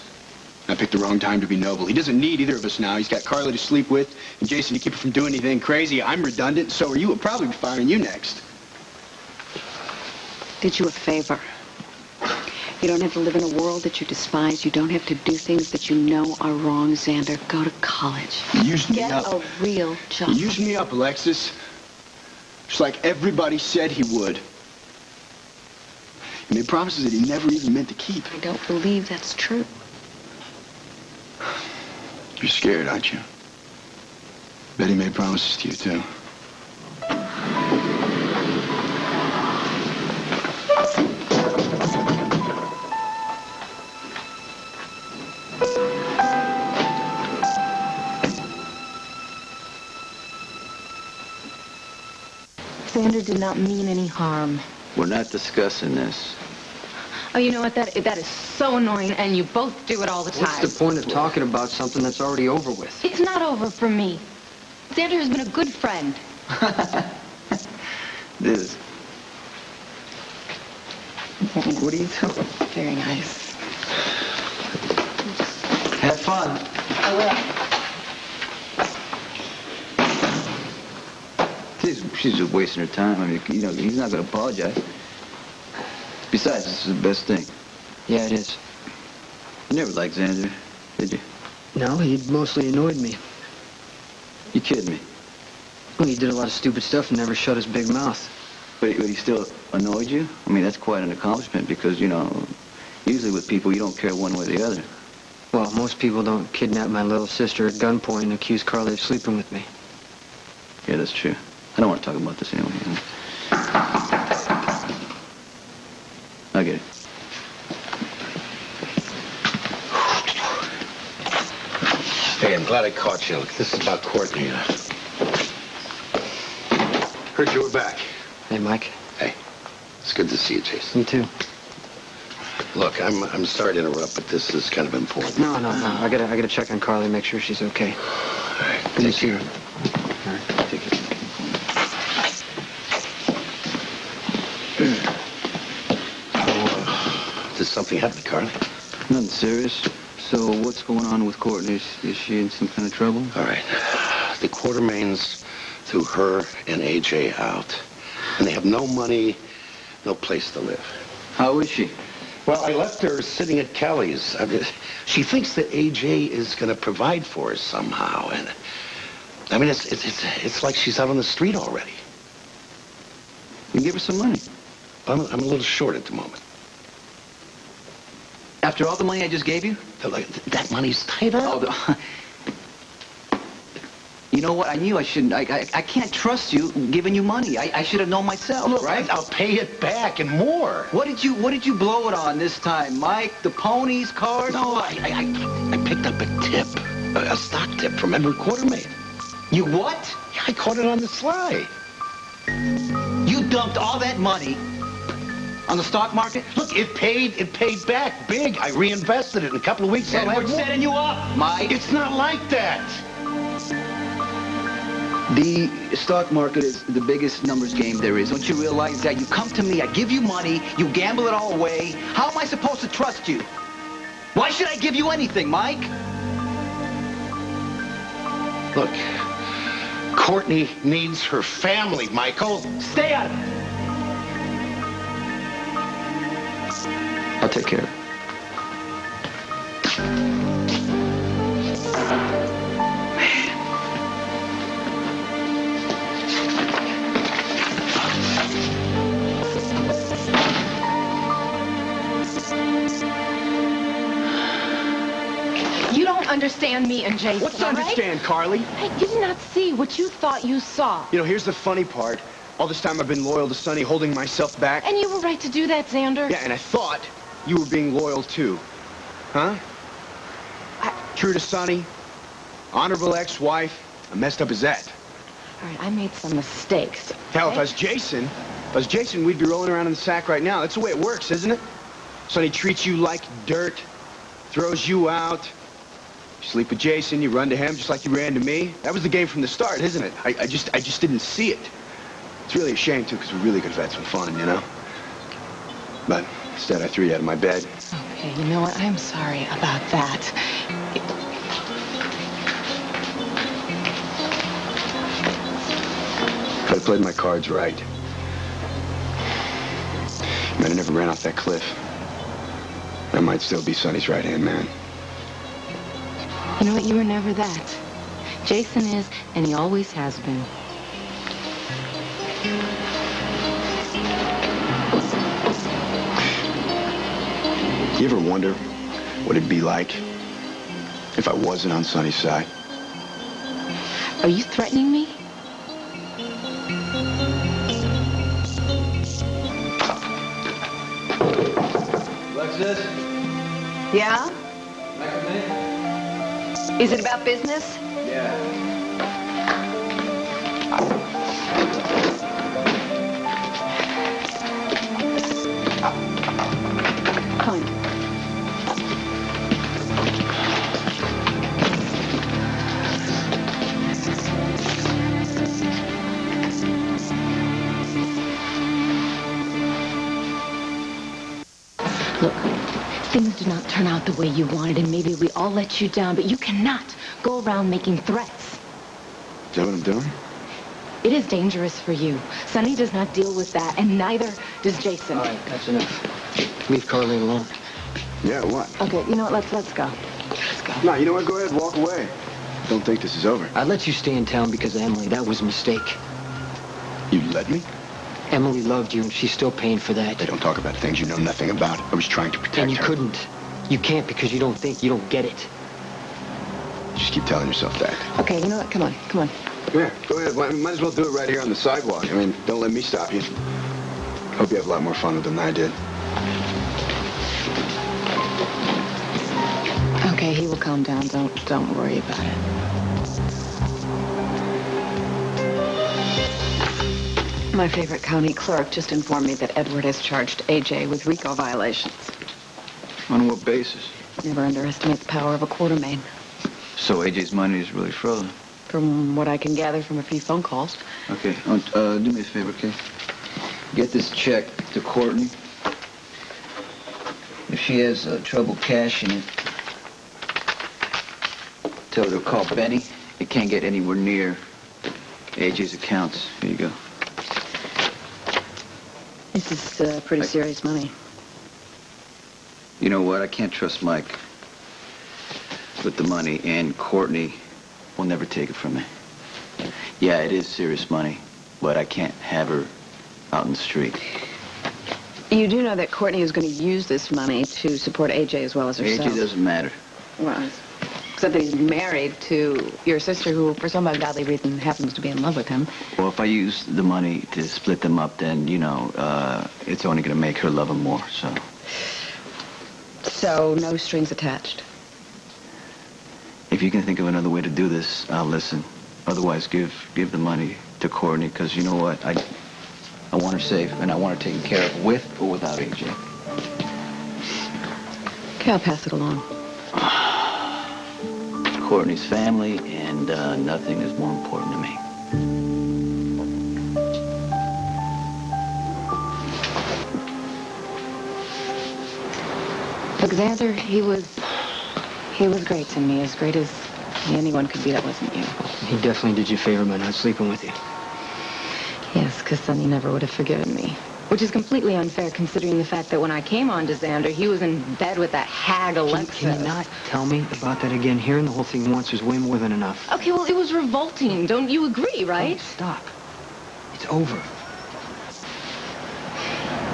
I picked the wrong time to be noble. He doesn't need either of us now. He's got Carly to sleep with, and Jason to keep her from doing anything crazy. I'm redundant, and so are you. We'll probably be firing you next. Did you a favor. You don't have to live in a world that you despise. You don't have to do things that you know are wrong, Zander. Go to college. You used me Get up. a real job. You used me up, Alexis. Just like everybody said he would. He made promises that he never even meant to keep. I don't believe that's true. You're scared, aren't you? Bet he made promises to you, too. Zander did not mean any harm. We're not discussing this. Oh, you know what? That is so annoying, and you both do it all the time. What's the point of talking about something that's already over with? It's not over for me. Zander has been a good friend. This. What are you doing? Very nice. Have fun. I will. She's just wasting her time. I mean, you know, he's not going to apologize. Besides, this is the best thing. Yeah, it is. You never liked Zander, did you? No, he mostly annoyed me. You kidding me? Well, he did a lot of stupid stuff and never shut his big mouth. But he still annoyed you? I mean, that's quite an accomplishment because, you know, usually with people, you don't care one way or the other. Well, most people don't kidnap my little sister at gunpoint and accuse Carly of sleeping with me. Yeah, that's true. I don't want to talk about this anyway. You know? I get it. Hey, I'm glad I caught you. Look, this is about Courtney. Heard you were back. Hey, Mike. Hey, it's good to see you, Jason. Me too. Look, I'm sorry to interrupt, but this is kind of important. No. I gotta check on Carly, make sure she's okay. All right, Good to take see care. her. All right, take care. Did something happen to Carly? Nothing serious. So what's going on with Courtney? Is she in some kind of trouble? All right. The Quartermains threw her and AJ out. And they have no money, no place to live. How is she? Well, I left her sitting at Kelly's. She thinks that AJ is going to provide for her somehow. And I mean, it's like she's out on the street already. You give her some money. I'm a little short at the moment. After all the money I just gave you? That money's tied up. You know what? I knew I shouldn't. I can't trust you giving you money. I should have known myself, Look, right? I'll pay it back and more. What did you blow it on this time, Mike? The ponies, cars? No, I picked up a tip, a stock tip from Edward Quartermain. You what? Yeah, I caught it on the sly. You dumped all that money on the stock market? Look, it paid back big. I reinvested it in a couple of weeks. I'll have Edward's more. setting you up, Mike. It's not like that. The stock market is the biggest numbers game there is. Don't you realize that? You come to me, I give you money, you gamble it all away. How am I supposed to trust you? Why should I give you anything, Mike? Look, Courtney needs her family, Michael. Stay out of it. I'll take care of it. You don't understand me and Jason, What's to all right? understand, Carly? Hey, you did not see what you thought you saw. You know, here's the funny part. All this time I've been loyal to Sonny, holding myself back. And you were right to do that, Zander. Yeah, and I thought you were being loyal too. Huh? True to Sonny, honorable ex-wife, how messed up as that? All right, I made some mistakes. Hell, if okay? I was Jason, If I was Jason, we'd be rolling around in the sack right now. That's the way it works, isn't it? Sonny treats you like dirt, throws you out. You sleep with Jason, you run to him just like you ran to me. That was the game from the start, isn't it? I just didn't see it. It's really a shame, too, because we really could have had some fun, you know? But instead, I threw you out of my bed. Okay, you know what? I'm sorry about that. If I'd played my cards right, I might have never ran off that cliff. I might still be Sonny's right-hand man. You know what? You were never that. Jason is, and he always has been. You ever wonder what it'd be like if I wasn't on Sonny's side? Are you threatening me? Alexis? Yeah? Can I come in? Is it about business? Yeah. Come in. Look, things did not turn out the way you wanted, and maybe we all let you down, but you cannot go around making threats. Is that what I'm doing? It is dangerous for you. Sonny does not deal with that, and neither does Jason. All right, that's enough. Leave Carly alone. Yeah, what? Okay, you know what? Let's go. Let's go. No, you know what? Go ahead, walk away. Don't think this is over. I let you stay in town because of Emily. That was a mistake. You let me? Emily loved you, and she's still paying for that. They don't talk about things you know nothing about. I was trying to protect her. And you couldn't. You can't because you don't think, you don't get it. Just keep telling yourself that. Okay, you know what? Come on, come on. Yeah, go ahead. Might as well do it right here on the sidewalk. I mean, don't let me stop you. Hope you have a lot more fun with them than I did. Okay, he will calm down. Don't worry about it. My favorite county clerk just informed me that Edward has charged AJ with RICO violations. On what basis? Never underestimate the power of a quartermain. So AJ's money is really frozen. From what I can gather from a few phone calls. Okay, do me a favor, okay? Get this check to Courtney. If she has trouble cashing it, tell her to call Benny. It can't get anywhere near AJ's accounts. Here you go. This is pretty serious money. You know what? I can't trust Mike with the money, and Courtney will never take it from me. Yeah, it is serious money, but I can't have her out in the street. You do know that Courtney is going to use this money to support AJ as well as herself. AJ doesn't matter. Well, except that he's married to your sister, who, for some ungodly reason, happens to be in love with him. Well, if I use the money to split them up, then, you know, it's only going to make her love him more, so. So, no strings attached. If you can think of another way to do this, I'll listen. Otherwise, give the money to Courtney, because you know what? I want her safe, and I want her taken care of with or without AJ. Okay, I'll pass it along. Courtney's family, and nothing is more important to me. Look, Zander, he was great to me, as great as anyone could be that wasn't you. He definitely did you a favor by not sleeping with you. Yes, because Sonny never would have forgiven me. Which is completely unfair, considering the fact that when I came on to Zander, he was in bed with that hag Alexis. Can you not tell me about that again? Hearing the whole thing once was way more than enough. Okay, well, it was revolting. Don't you agree, right? Oh, stop. It's over.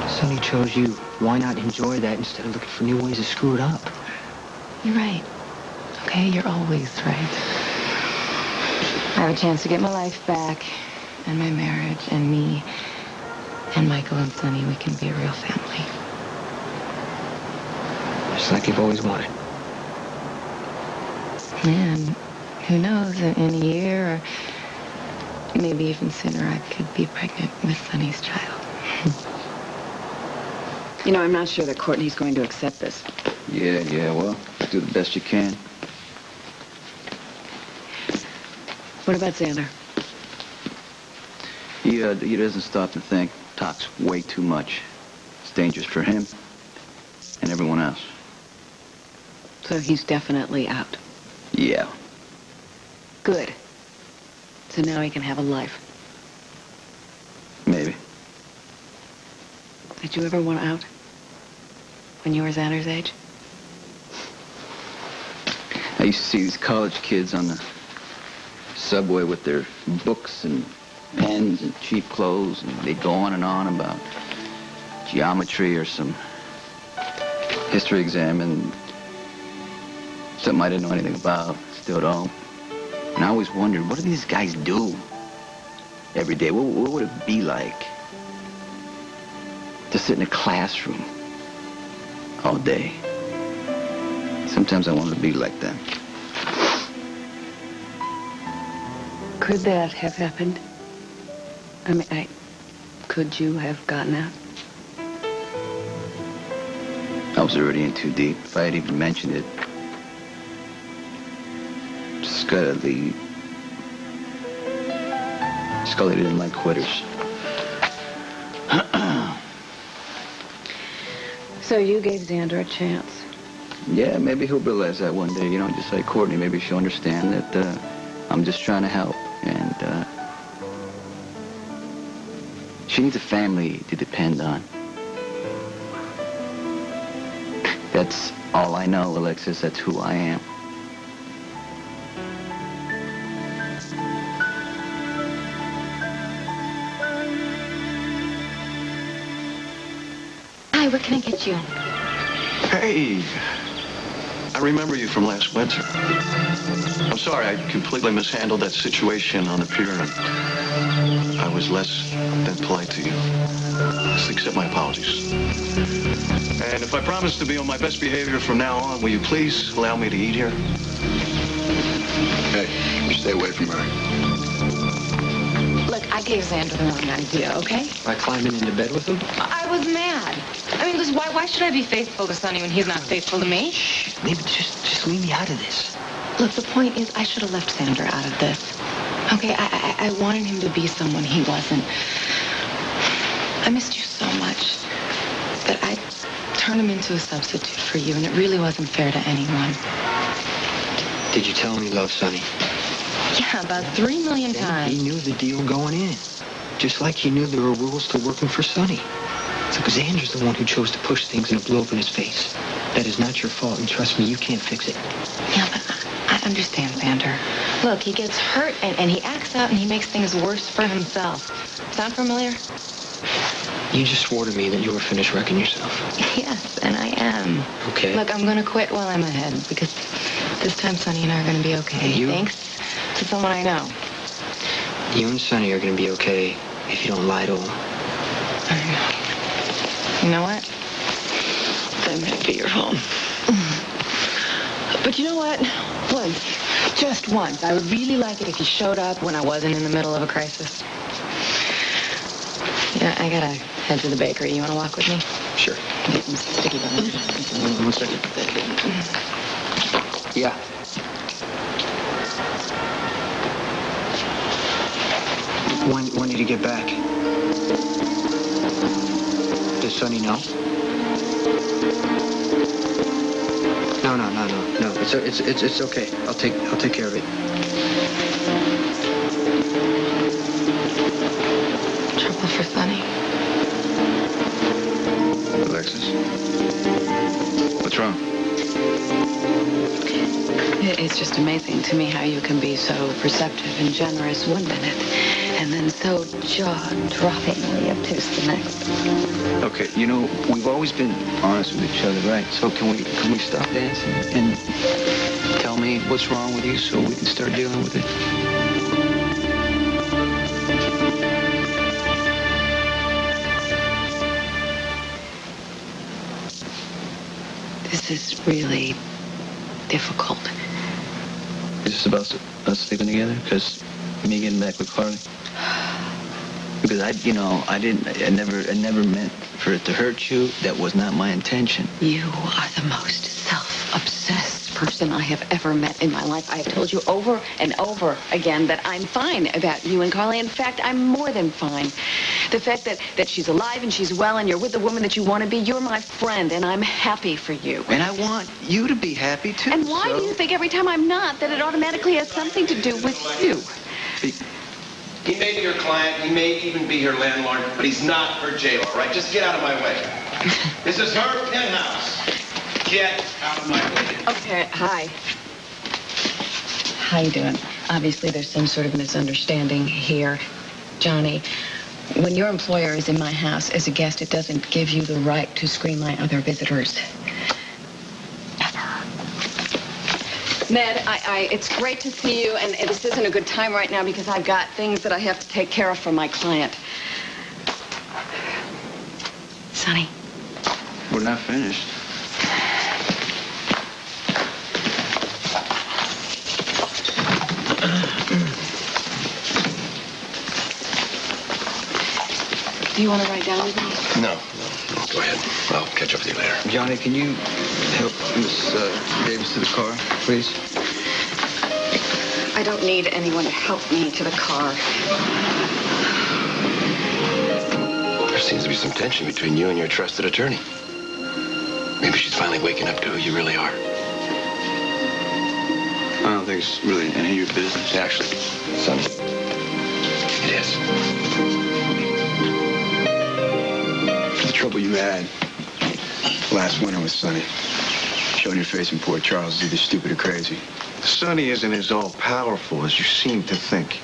Sonny chose you. Why not enjoy that instead of looking for new ways to screw it up? You're right. Okay, you're always right. I have a chance to get my life back, and my marriage, and me, and Michael and Sonny. We can be a real family. Just like you've always wanted. And who knows, in a year, or maybe even sooner, I could be pregnant with Sonny's child. You know, I'm not sure that Courtney's going to accept this. Yeah, well, do the best you can. What about Zander? He doesn't stop to think. Talks way too much. It's dangerous for him and everyone else. So he's definitely out. Yeah. Good. So now he can have a life. Maybe. Did you ever want out? When you were Xander's age? I used to see these college kids on the subway with their books and pens and cheap clothes, and they'd go on and on about geometry or some history exam and something I didn't know anything about, still don't. And I always wondered, what do these guys do every day? What would it be like to sit in a classroom all day? Sometimes I wanted to be like them. Could that have happened? I mean, could you have gotten out? I was already in too deep. If I had even mentioned it, Scully didn't like quitters. So you gave Zander a chance. Yeah, maybe he'll realize that one day, just like Courtney. Maybe she'll understand that I'm just trying to help. And she needs a family to depend on. That's all I know, Alexis. That's who I am. Hi, what can I get you? Hey, I remember you from last winter. I'm sorry, I completely mishandled that situation on the pier, and I was less than polite to you. Just accept my apologies. And if I promise to be on my best behavior from now on, will you please allow me to eat here? Hey, you stay away from her. Look, I gave Zander the wrong idea, okay? By climbing into bed with him? I was mad. I mean, Liz, why should I be faithful to Sonny when he's not faithful to me? Shh, maybe just leave me out of this. Look, the point is I should have left Zander out of this. Okay, I wanted him to be someone he wasn't. I missed you so much that I turned him into a substitute for you, and it really wasn't fair to anyone. Did you tell him you loved Sonny? Yeah, about 3 million times. He knew the deal going in. Just like he knew there were rules to working for Sonny. So Xander's the one who chose to push things and it blew up in his face. That is not your fault, and trust me, you can't fix it. Yeah, but I understand, Zander. Look, he gets hurt, and he acts out, and he makes things worse for himself. Sound familiar? You just swore to me that you were finished wrecking yourself. Yes, and I am. Okay. Look, I'm going to quit while I'm ahead, because this time Sonny and I are going to be okay. Thanks to someone I know. You and Sonny are going to be okay if you don't lie to him. You know what? That might be your home. But you know what? Once, just once, I would really like it if you showed up when I wasn't in the middle of a crisis. Yeah, I gotta head to the bakery. You wanna walk with me? Sure. Get some sticky buns. 1 second. Yeah. When did you get back? Does Sonny know? No. It's okay. I'll take care of it. Trouble for Sonny. Alexis? What's wrong? It's just amazing to me how you can be so perceptive and generous one minute, and then so jaw-droppingly obtuse the next. Okay, we've always been honest with each other, right? So can we stop dancing and tell me what's wrong with you so we can start dealing with it? This is really difficult. Is this about us sleeping together? Because me getting back with Carly? Because I never meant for it to hurt you. That was not my intention. You are the most self-obsessed person I have ever met in my life. I have told you over and over again that I'm fine about you and Carly. In fact, I'm more than fine. The fact that she's alive and she's well and you're with the woman that you want to be, you're my friend, and I'm happy for you. And I want you to be happy, too. And why do you think every time I'm not that it automatically has something to do with you? He may be your client, he may even be her landlord, but he's not her jail, all right? Just get out of my way. This is her penthouse. Get out of my way. Okay, hi. How you doing? Obviously, there's some sort of misunderstanding here. Johnny, when your employer is in my house as a guest, it doesn't give you the right to screen my other visitors. Ned, it's great to see you, and this isn't a good time right now because I've got things that I have to take care of for my client. Sonny. We're not finished. Do you want to write down with me? No. Go ahead. I'll catch up with you later. Johnny, can you help Miss Davis to the car, please? I don't need anyone to help me to the car. There seems to be some tension between you and your trusted attorney. Maybe she's finally waking up to who you really are. I don't think it's really any of your business. Actually, son, it is. The trouble you had last winter with Sonny. Showing your face in Port Charles is either stupid or crazy. Sonny isn't as all-powerful as you seem to think.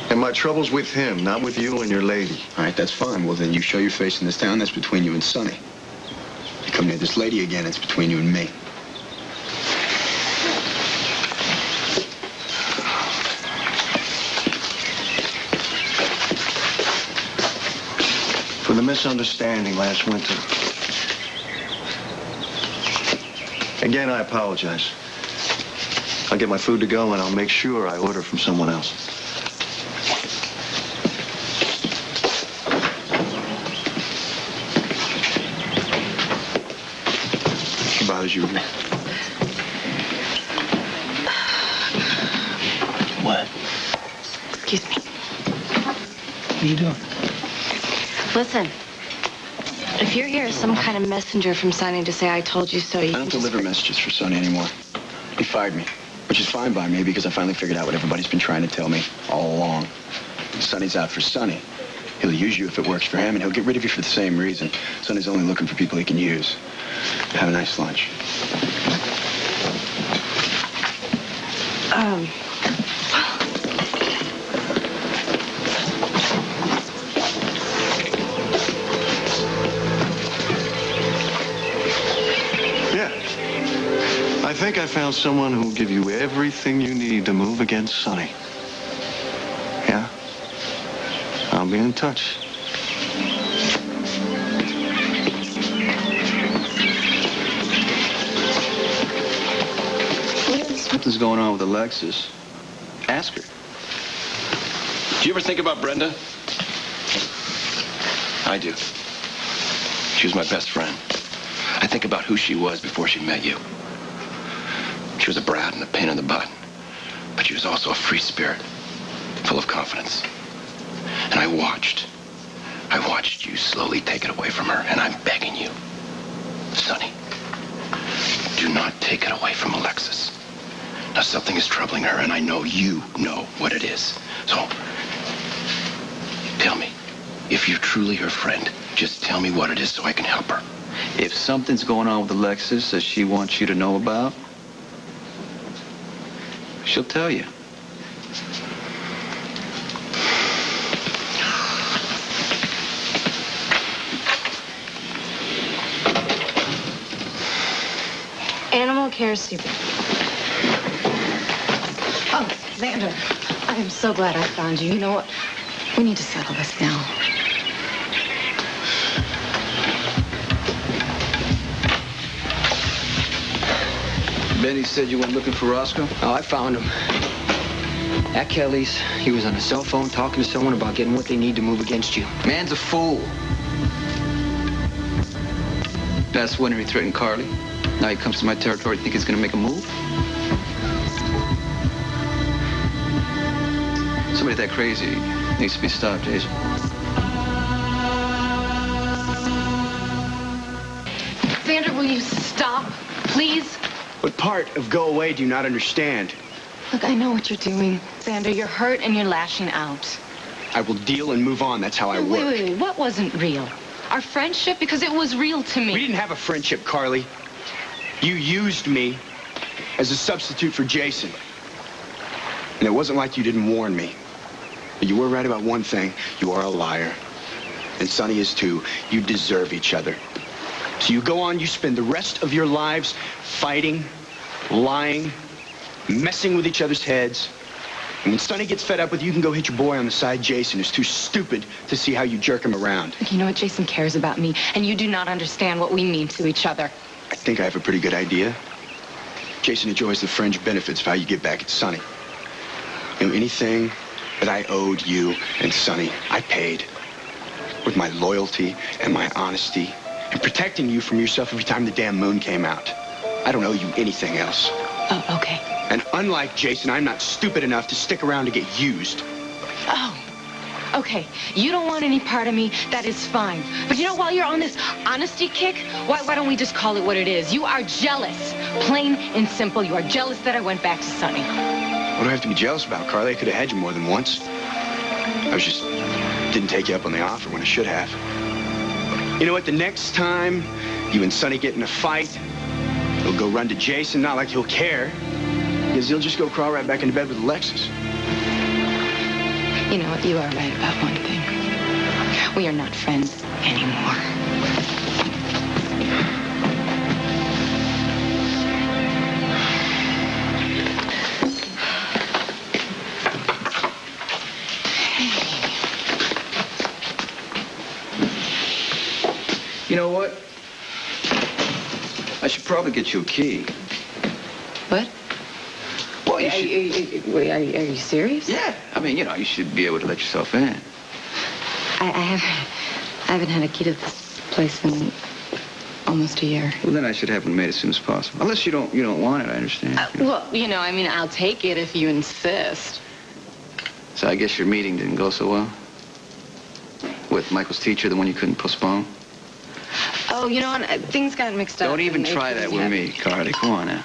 And my trouble's with him, not with you and your lady. All right, that's fine. Well, then you show your face in this town, that's between you and Sonny. You come near this lady again, it's between you and me. For the misunderstanding last winter. Again, I apologize. I'll get my food to go and I'll make sure I order from someone else. What bothers you? What? Excuse me. What are you doing? Listen, if you're here as some kind of messenger from Sonny to say I told you so, you I can don't just... deliver messages for Sonny anymore. He fired me, which is fine by me because I finally figured out what everybody's been trying to tell me all along. Sonny's out for Sonny. He'll use you if it works for him, and he'll get rid of you for the same reason. Sonny's only looking for people he can use. Have a nice lunch. I think I found someone who will give you everything you need to move against Sonny. Yeah? I'll be in touch. Something's going on with Alexis. Ask her. Do you ever think about Brenda? I do. She was my best friend. I think about who she was before she met you. She was a brat and a pain in the butt. But she was also a free spirit, full of confidence. And I watched you slowly take it away from her, and I'm begging you, Sonny, do not take it away from Alexis. Now, something is troubling her, and I know you know what it is. So, tell me, if you're truly her friend, just tell me what it is so I can help her. If something's going on with Alexis that she wants you to know about, she'll tell you. Animal care super. Oh, Zander, I am so glad I found you. You know what? We need to settle this now. Benny said you went looking for Roscoe? Oh, I found him. At Kelly's, he was on a cell phone talking to someone about getting what they need to move against you. Man's a fool. Last winter, he threatened Carly. Now he comes to my territory, think he's gonna make a move? Somebody that crazy needs to be stopped, Jason. Zander, will you stop, please? What part of go away do you not understand? Look, I know what you're doing. Zander, you're hurt and you're lashing out. I will deal and move on. That's how I work. Wait. What wasn't real? Our friendship? Because it was real to me. We didn't have a friendship, Carly. You used me as a substitute for Jason. And it wasn't like you didn't warn me. But you were right about one thing. You are a liar. And Sonny is too. You deserve each other. So you go on, you spend the rest of your lives fighting, lying, messing with each other's heads. And when Sonny gets fed up with you, you can go hit your boy on the side, Jason, who's too stupid to see how you jerk him around. You know what? Jason cares about me, and you do not understand what we mean to each other. I think I have a pretty good idea. Jason enjoys the fringe benefits of how you get back at Sonny. You know, anything that I owed you and Sonny, I paid. With my loyalty and my honesty, and protecting you from yourself every time the damn moon came out. I don't owe you anything else. Oh, okay. And unlike Jason, I'm not stupid enough to stick around to get used. Oh, okay. You don't want any part of me. That is fine. But you know, while you're on this honesty kick, why don't we just call it what it is? You are jealous. Plain and simple. You are jealous that I went back to Sonny. What do I have to be jealous about, Carly? I could have had you more than once. Didn't take you up on the offer when I should have. You know what? The next time you and Sonny get in a fight, he'll go run to Jason, not like he'll care. Because he'll just go crawl right back into bed with Alexis. You know what? You are right about one thing. We are not friends anymore. You know what? I should probably get you a key. What? Well, you Are you serious? Yeah. I mean, you should be able to let yourself in. I haven't had a key to this place in almost a year. Well, then I should have one made as soon as possible. Unless you don't want it, I understand. Well, I'll take it if you insist. So I guess your meeting didn't go so well? With Michael's teacher, the one you couldn't postpone? Oh, you know what? Things got mixed up. Don't even try that with me, Carly. Come on now.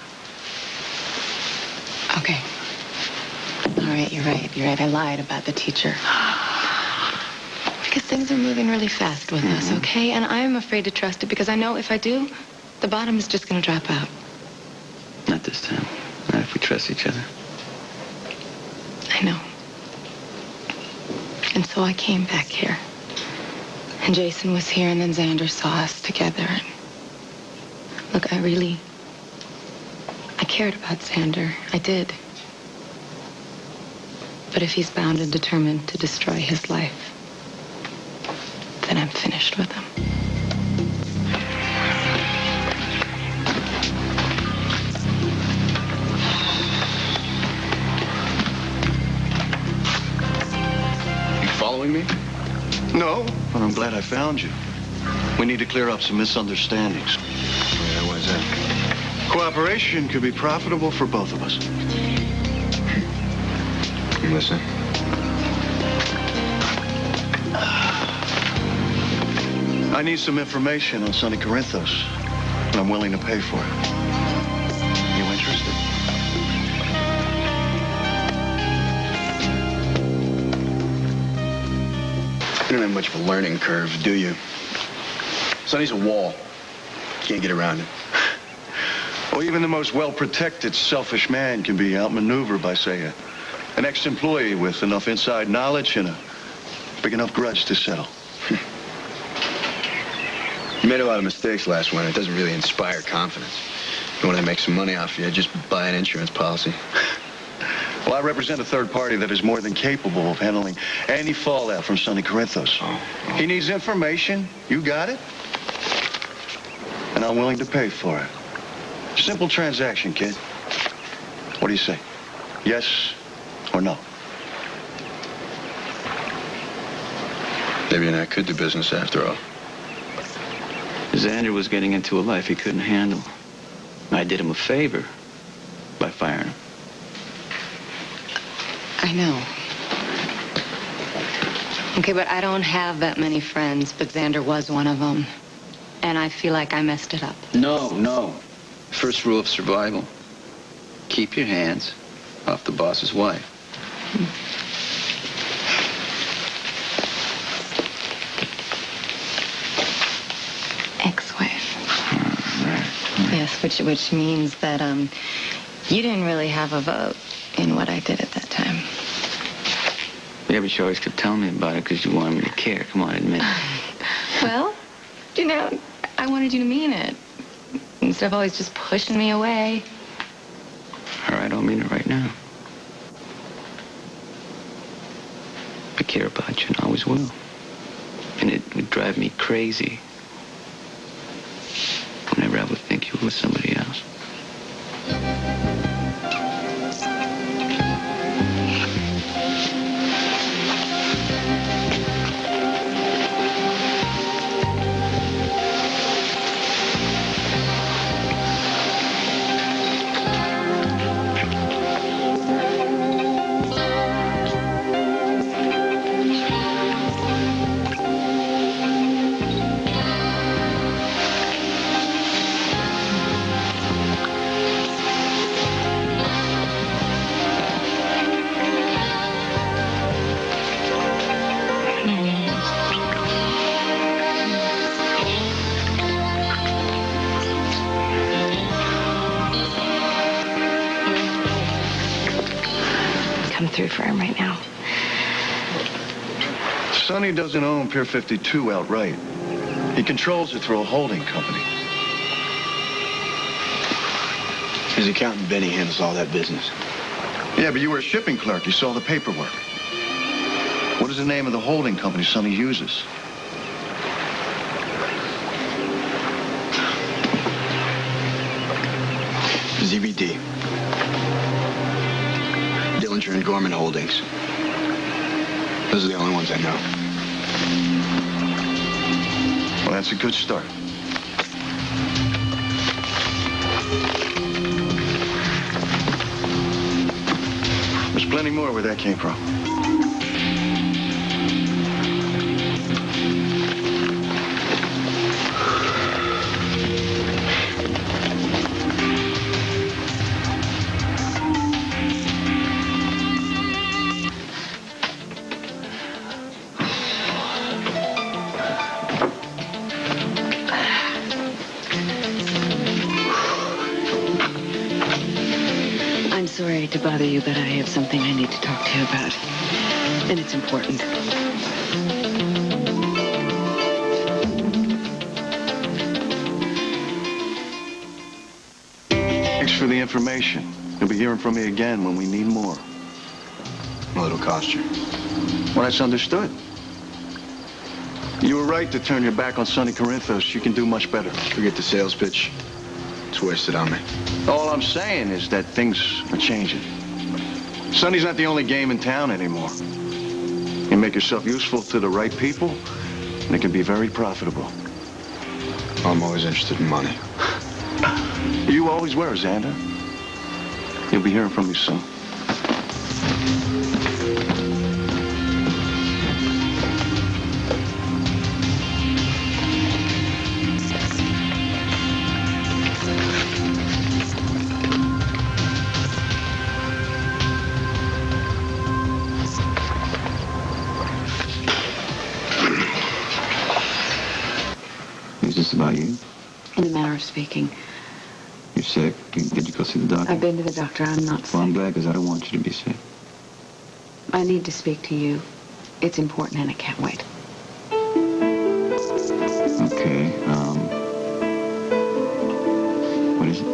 Okay. All right, you're right. I lied about the teacher. Because things are moving really fast with us, okay? And I'm afraid to trust it because I know if I do, the bottom is just going to drop out. Not this time. Not if we trust each other. I know. And so I came back here. And Jason was here, and then Zander saw us together. And look, I cared about Zander. I did. But if he's bound and determined to destroy his life, then I'm finished with him. You following me? No. Well, I'm glad I found you. We need to clear up some misunderstandings. Yeah, why is that? Cooperation could be profitable for both of us. I'm listening. I need some information on Sonny Corinthos, and I'm willing to pay for it. You interested? You don't have much of a learning curve, do you? Sonny's a wall. Can't get around it. Well, even the most well-protected, selfish man can be outmaneuvered by, say, an ex-employee with enough inside knowledge and a big enough grudge to settle. You made a lot of mistakes last winter. It doesn't really inspire confidence. You want to make some money off you, just buy an insurance policy. Well, I represent a third party that is more than capable of handling any fallout from Sonny Corinthos. He needs information. You got it? And I'm willing to pay for it. Simple transaction, kid. What do you say? Yes or no? Maybe and I could do business after all. Zander was getting into a life he couldn't handle. I did him a favor by firing him. I know. Okay, but I don't have that many friends, but Zander was one of them. And I feel like I messed it up. No. First rule of survival. Keep your hands off the boss's wife. Ex-wife. Yes, which means that, you didn't really have a vote in what I did at that time. Yeah, but you always kept telling me about it because you wanted me to care. Come on, admit it. Well, you know, I wanted you to mean it. Instead of always just pushing me away. All right, I'll mean it right now. I care about you and I always will. And it would drive me crazy whenever I would think you were with somebody else. Come through for him right now. Sonny doesn't own Pier 52 outright. He controls it through a holding company. His accountant Benny handles all that business. Yeah, but you were a shipping clerk. You saw the paperwork. What is the name of the holding company Sonny uses? ZBD. Dillinger and Gorman Holdings. Those are the only ones I know. Well, that's a good start. There's plenty more where that came from. I'm sorry to bother you, but I have something I need to talk to you about. And it's important. Thanks for the information. You'll be hearing from me again when we need more. Well, it'll cost you. Well, that's understood. You were right to turn your back on Sonny Corinthos. You can do much better. Forget the sales pitch. It's wasted on me. All I'm saying is that things are changing. Sonny's not the only game in town anymore. You make yourself useful to the right people, and it can be very profitable. I'm always interested in money. You always were, Zander. You'll be hearing from me soon. Is this about you? In a manner of speaking. You're sick? Did you go see the doctor? I've been to the doctor. I'm not sick. Well, I'm glad because I don't want you to be sick. I need to speak to you. It's important and I can't wait. Okay, what is it?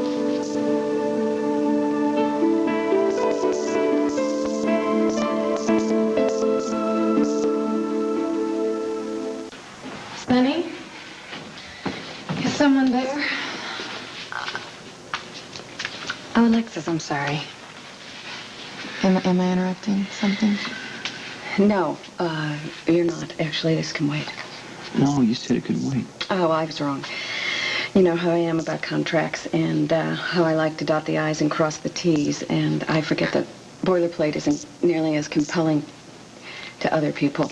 Sonny? Is someone there? Oh, Alexis, I'm sorry. Am I interrupting something? No, you're not. Actually, this can wait. No, you said it could wait. Oh, I was wrong. You know how I am about contracts and how I like to dot the I's and cross the T's, and I forget that boilerplate isn't nearly as compelling to other people.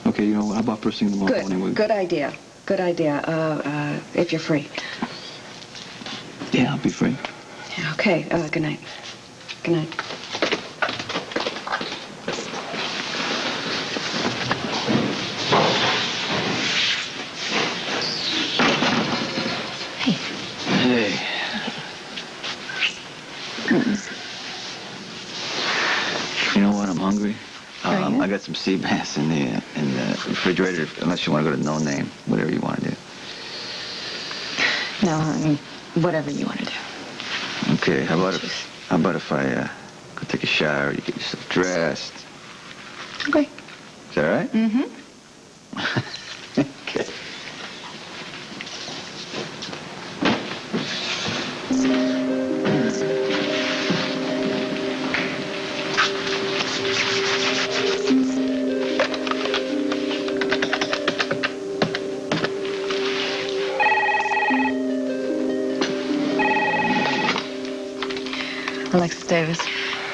Okay, you know, how about first thing tomorrow morning? Good idea. Good idea. If you're free. Yeah, I'll be free. Yeah, okay, good night. Good night. Hey. You know what? I'm hungry. I got some sea bass in the refrigerator. Unless you want to go to No Name, whatever you want to do. No, I mean, whatever you want to do. Okay. How about if I go take a shower? You get yourself dressed. Okay. Is that all right? Mm-hmm. Okay. Alexis Davis.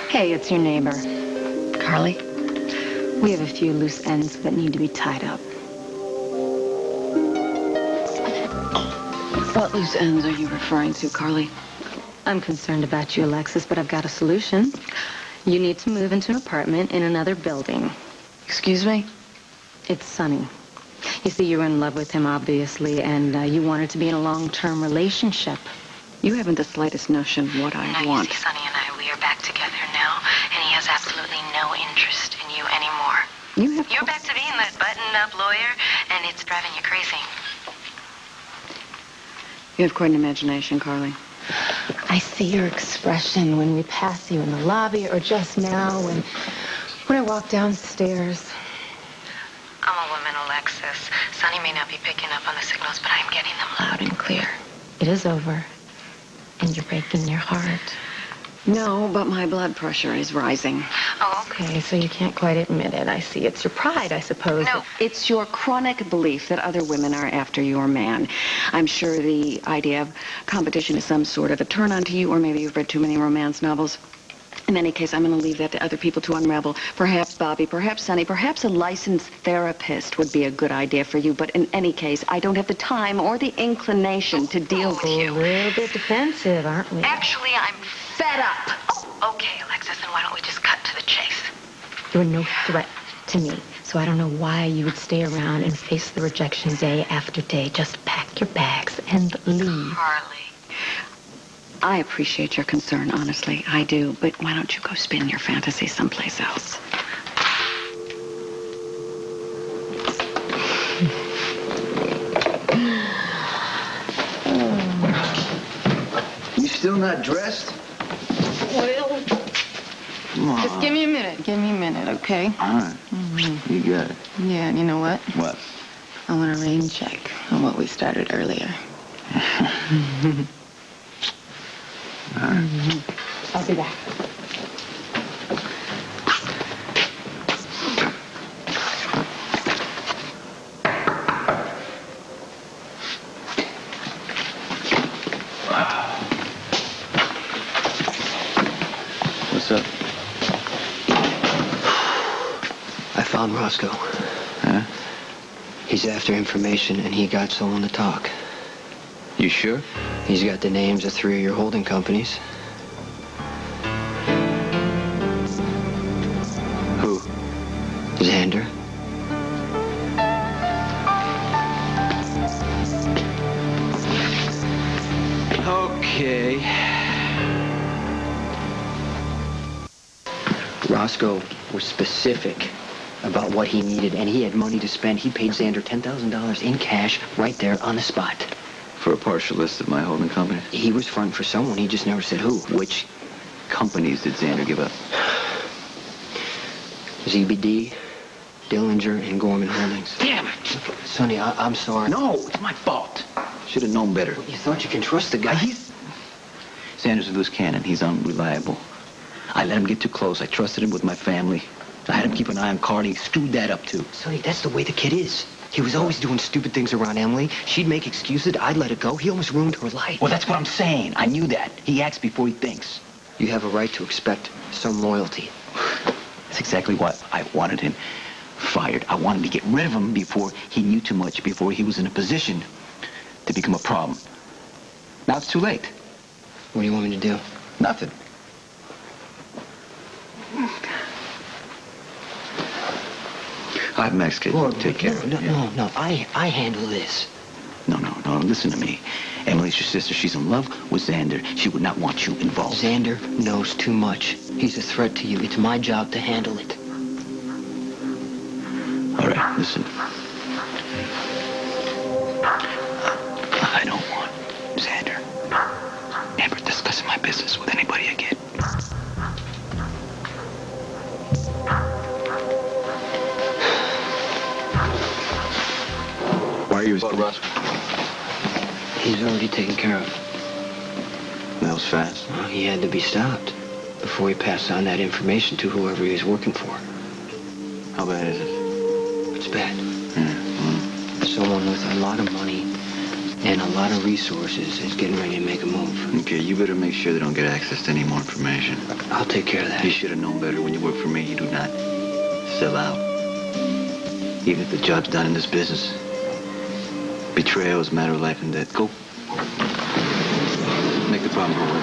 Hey, it's your neighbor. Carly. We have a few loose ends that need to be tied up. What loose ends are you referring to, Carly? I'm concerned about you, Alexis, but I've got a solution. You need to move into an apartment in another building. Excuse me? It's Sonny. You see, you were in love with him, obviously, and you wanted to be in a long-term relationship. You haven't the slightest notion what I want. You see, Sonny and I, we are back together now, and he has absolutely no interest in you anymore. You're back to being that buttoned-up lawyer, and it's driving you crazy. You have quite an imagination, Carly. I see your expression when we pass you in the lobby, or just now when I walk downstairs. I'm a woman, Alexis. Sonny may not be picking up on the signals, but I'm getting them loud and clear. It is over. And you're breaking your heart. No, but my blood pressure is rising. Oh, okay, so you can't quite admit it. I see. It's your pride, I suppose. No, it's your chronic belief that other women are after your man. I'm sure the idea of competition is some sort of a turn-on to you, or maybe you've read too many romance novels. In any case, I'm going to leave that to other people to unravel. Perhaps Bobby, perhaps Sonny, perhaps a licensed therapist would be a good idea for you. But in any case, I don't have the time or the inclination to deal with you. A little bit defensive, aren't we? Actually, I'm fed up. Oh, okay, Alexis, then why don't we just cut to the chase? You're no threat to me, so I don't know why you would stay around and face the rejection day after day. Just pack your bags and leave. Harley. I appreciate your concern, honestly. I do. But why don't you go spin your fantasy someplace else? You still not dressed? Well, Come on. just give me a minute. Give me a minute, okay? All right. You got it. Yeah, and you know what? What? I want a rain check on what we started earlier. All right. I'll be back. What's up? I found Roscoe. Huh? He's after information, and he got someone to talk. You sure? He's got the names of 3 of your holding companies. Who? Zander. Okay. Roscoe was specific about what he needed, and he had money to spend. He paid Zander $10,000 in cash right there on the spot. For a partial list of my holding companies? He was fronting for someone. He just never said who. Which companies did Zander give up? ZBD, Dillinger, and Gorman Holdings. Damn it! Sonny, I'm sorry. No, it's my fault. Should have known better. You thought you can trust the guy. Zander's a loose cannon. He's unreliable. I let him get too close. I trusted him with my family. I had him keep an eye on Carly. He screwed that up, too. Sonny, that's the way the kid is. He was always doing stupid things around Emily. She'd make excuses. I'd let it go. He almost ruined her life. Well, that's what I'm saying. I knew that. He acts before he thinks. You have a right to expect some loyalty. That's exactly what I wanted him fired. I wanted to get rid of him before he knew too much, before he was in a position to become a problem. Now it's too late. What do you want me to do? Nothing. I have Max kid. Take care. No. I handle this. No. Listen to me. Emily's your sister. She's in love with Zander. She would not want you involved. Zander knows too much. He's a threat to you. It's my job to handle it. All right, listen. I don't want Zander ever discussing my business with anybody again. Why are you about Russ? He's already taken care of. That was fast. Well, he had to be stopped before he passed on that information to whoever he was working for. How bad is it? It's bad. Yeah. Someone with a lot of money and a lot of resources is getting ready to make a move. Okay, you better make sure they don't get access to any more information. I'll take care of that. You should have known better. When you work for me, you do not sell out. Even if the job's done in this business. Betrayal is a matter of life and death. Go. Make the problem go away.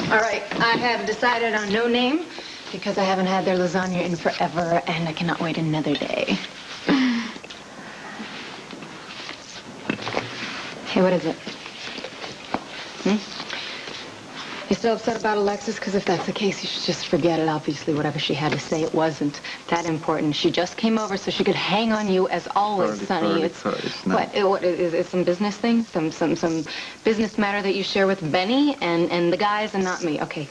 All right, I have decided on no name because I haven't had their lasagna in forever and I cannot wait another day. Hey, what is it? You still upset about Alexis? Because if that's the case, you should just forget it. Obviously, whatever she had to say, it wasn't that important. She just came over so she could hang on you as always, Sonny. It's not. What is it? Some business thing? Some business matter that you share with Benny and the guys and not me? Okay.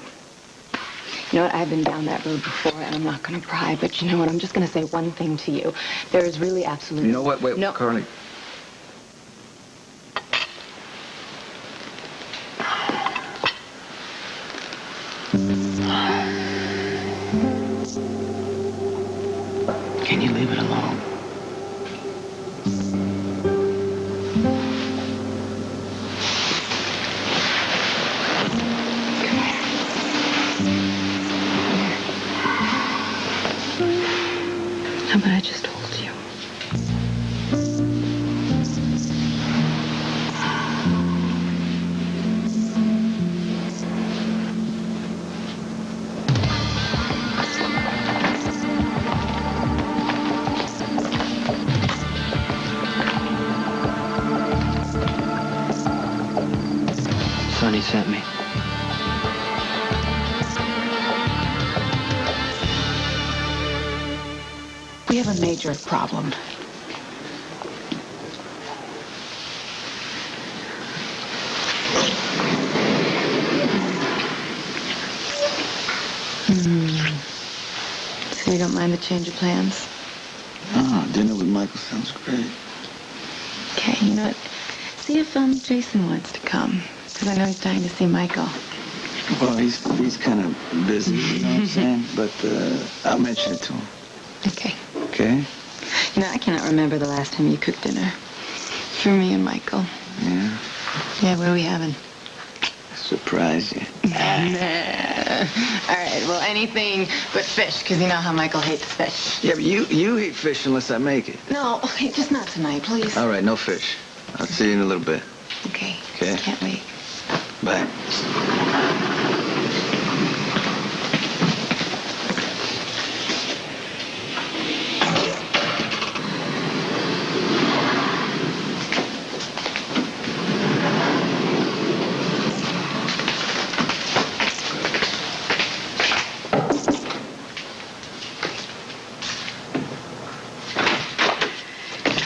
You know what? I've been down that road before, and I'm not going to pry. But you know what? I'm just going to say one thing to you. There is really absolutely... You know what? Wait, no. Carly. Can you leave it alone? No, but I just told you. Sonny sent me. We have a major problem. So you don't mind the change of plans? Oh, dinner with Michael sounds great. Okay, you know what? See if Jason wants to come. Because I know he's dying to see Michael. Well, he's kind of busy, you know what I'm saying? But I'll mention it to him. Okay. Okay? You know, I cannot remember the last time you cooked dinner. For me and Michael. Yeah? Yeah, what are we having? Surprise you. All right, well, anything but fish, because you know how Michael hates fish. Yeah, but you eat fish unless I make it. No, just not tonight, please. All right, no fish. I'll see you in a little bit. Okay. Okay. Can't wait. Bye.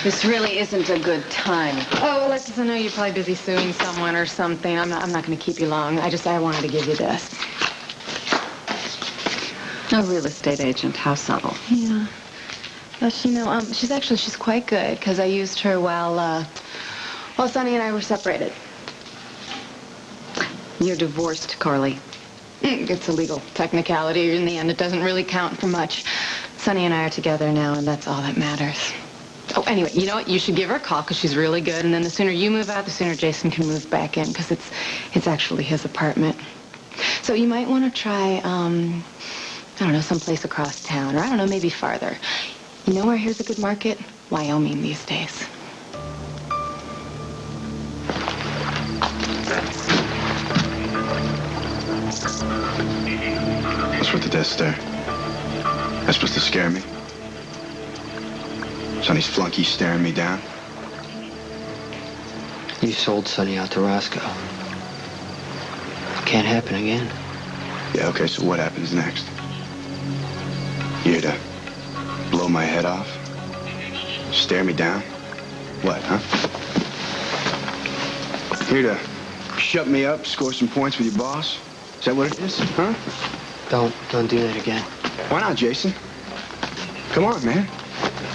This really isn't a good time. Oh, Alexis, I know you're probably busy suing someone or something. I'm not going to keep you long. I wanted to give you this. A real estate agent. How subtle. Yeah. She's quite good, because I used her while Sonny and I were separated. You're divorced, Carly. It's a legal technicality. In the end, it doesn't really count for much. Sonny and I are together now, and that's all that matters. Oh, anyway, you know what? You should give her a call, because she's really good, and then the sooner you move out, the sooner Jason can move back in, because it's actually his apartment. So you might want to try, I don't know, someplace across town, or I don't know, maybe farther. You know where here's a good market? Wyoming these days. What's with the death stare? That's supposed to scare me? Sonny's flunky staring me down? You sold Sonny out to Roscoe. Can't happen again. Yeah, okay, so what happens next? You here to blow my head off? Stare me down? What, huh? Here to shut me up, score some points with your boss? Is that what it is, huh? Don't do that again. Why not, Jason? Come on, man.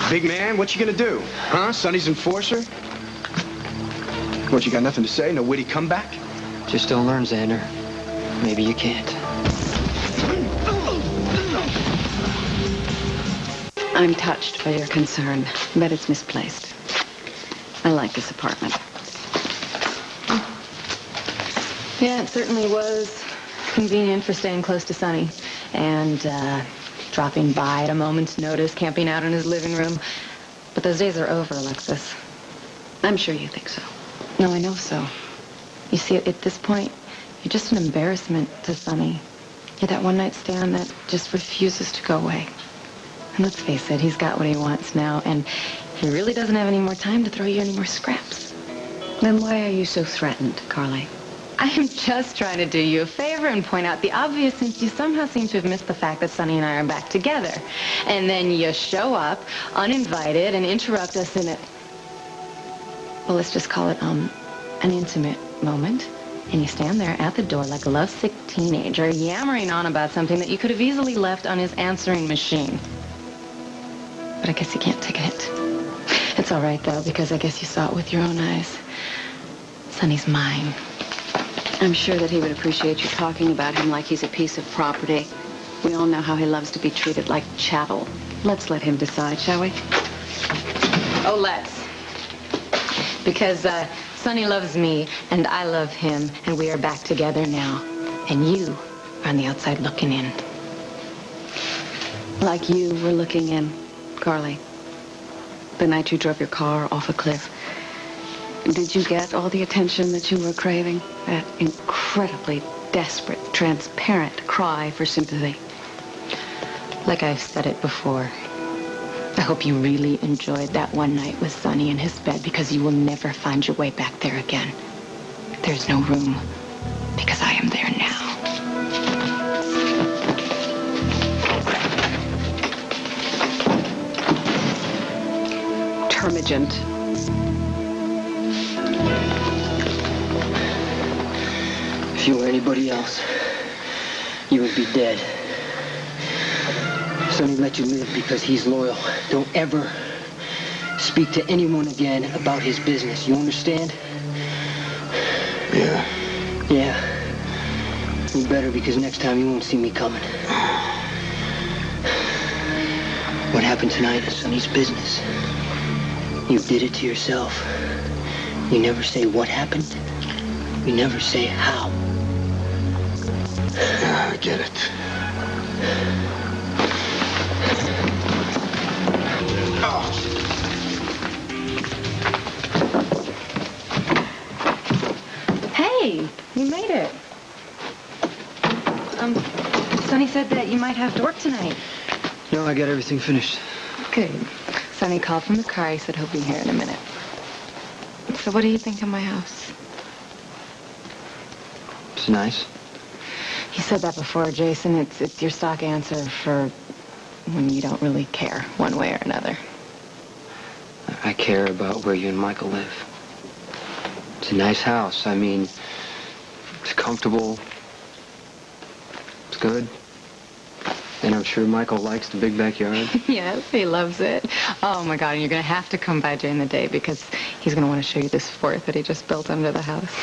Big man, what you gonna do? Huh? Sonny's enforcer? What, you got nothing to say? No witty comeback? Just don't learn, Zander. Maybe you can't. I'm touched by your concern, but it's misplaced. I like this apartment. Yeah, it certainly was convenient for staying close to Sonny. And, dropping by at a moment's notice, camping out in his living room. But those days are over, Alexis. I'm sure you think so. No, I know so. You see, at this point, you're just an embarrassment to Sonny. You're that one-night stand that just refuses to go away. And let's face it, he's got what he wants now, and he really doesn't have any more time to throw you any more scraps. Then why are you so threatened, Carly? I'm just trying to do you a favor and point out the obvious, since you somehow seem to have missed the fact that Sonny and I are back together. And then you show up, uninvited, and interrupt us in well, let's just call it, an intimate moment. And you stand there at the door like a lovesick teenager, yammering on about something that you could have easily left on his answering machine. But I guess you can't take a hint. It's all right, though, because I guess you saw it with your own eyes. Sonny's mine. I'm sure that he would appreciate you talking about him like he's a piece of property. We all know how he loves to be treated like chattel. Let's let him decide, shall we? Oh, let's. Because, Sonny loves me, and I love him, and we are back together now. And you are on the outside looking in. Like you were looking in, Carly. The night you drove your car off a cliff. Did you get all the attention that you were craving? That incredibly desperate, transparent cry for sympathy. Like I've said it before, I hope you really enjoyed that one night with Sonny in his bed, because you will never find your way back there again. There's no room, because I am there now. Termagant. If you were anybody else, you would be dead. Sonny let you live because he's loyal. Don't ever speak to anyone again about his business. You understand? Yeah. Yeah. You better, because next time you won't see me coming. What happened tonight is Sonny's business. You did it to yourself. You never say what happened. You never say how. Yeah, I get it. Hey, you made it. Sonny said that you might have to work tonight. No, I got everything finished. Good. Sonny called from the car. He said he'll be here in a minute. So what do you think of my house? It's nice. He said that before, Jason. It's your stock answer for when you don't really care one way or another. I care about where you and Michael live. It's a nice house. I mean, it's comfortable. It's good. And I'm sure Michael likes the big backyard. Yes, he loves it. Oh, my God, and you're going to have to come by during the day because he's going to want to show you this fort that he just built under the house.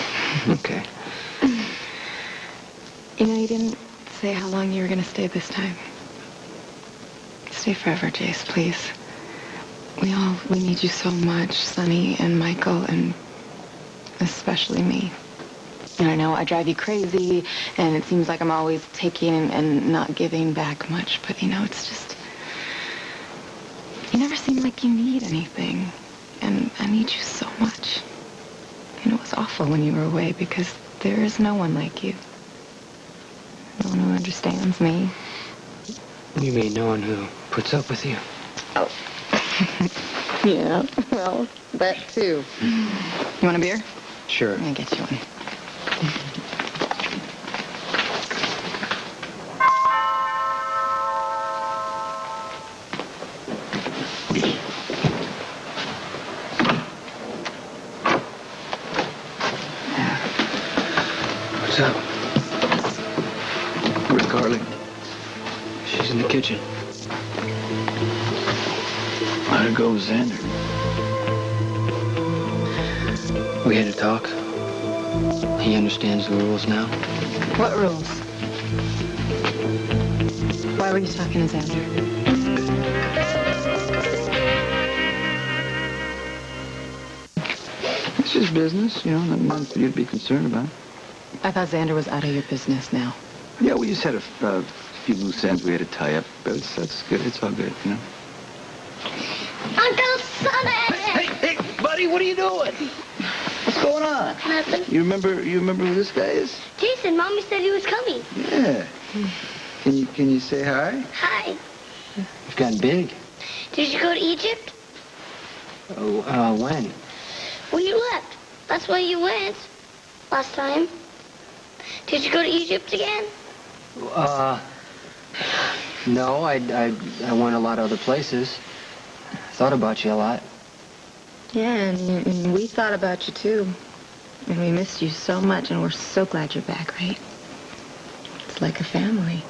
Okay. You know, you didn't say how long you were going to stay this time. Stay forever, Jace, please. We need you so much, Sonny and Michael, and especially me. And I know I drive you crazy, and it seems like I'm always taking and not giving back much, but, you know, it's just... You never seem like you need anything, and I need you so much. And it was awful when you were away, because there is no one like you. No one who understands me. You mean no one who puts up with you? Oh. Yeah, well, that too. You want a beer? Sure. Let me get you one. What's up? Where's Carly? She's in the kitchen. How'd it go with Zander? We had a talk. He understands the rules now. What rules? Why were you talking to Zander? It's just business, you know, nothing for you to be concerned about. I thought Zander was out of your business now. Yeah, we just had a few loose ends we had to tie up, but that's good. It's all good, you know. Uncle Sonny! Hey, buddy, what are you doing? What's going on? Nothing. You remember who this guy is? Jason, Mommy said he was coming. Yeah. Can you say hi? Hi. You've gotten big. Did you go to Egypt? Oh, when? When you left. That's where you went. Last time. Did you go to Egypt again? No, I went a lot of other places. Thought about you a lot. Yeah, and we thought about you, too. And we missed you so much, and we're so glad you're back, right? It's like a family.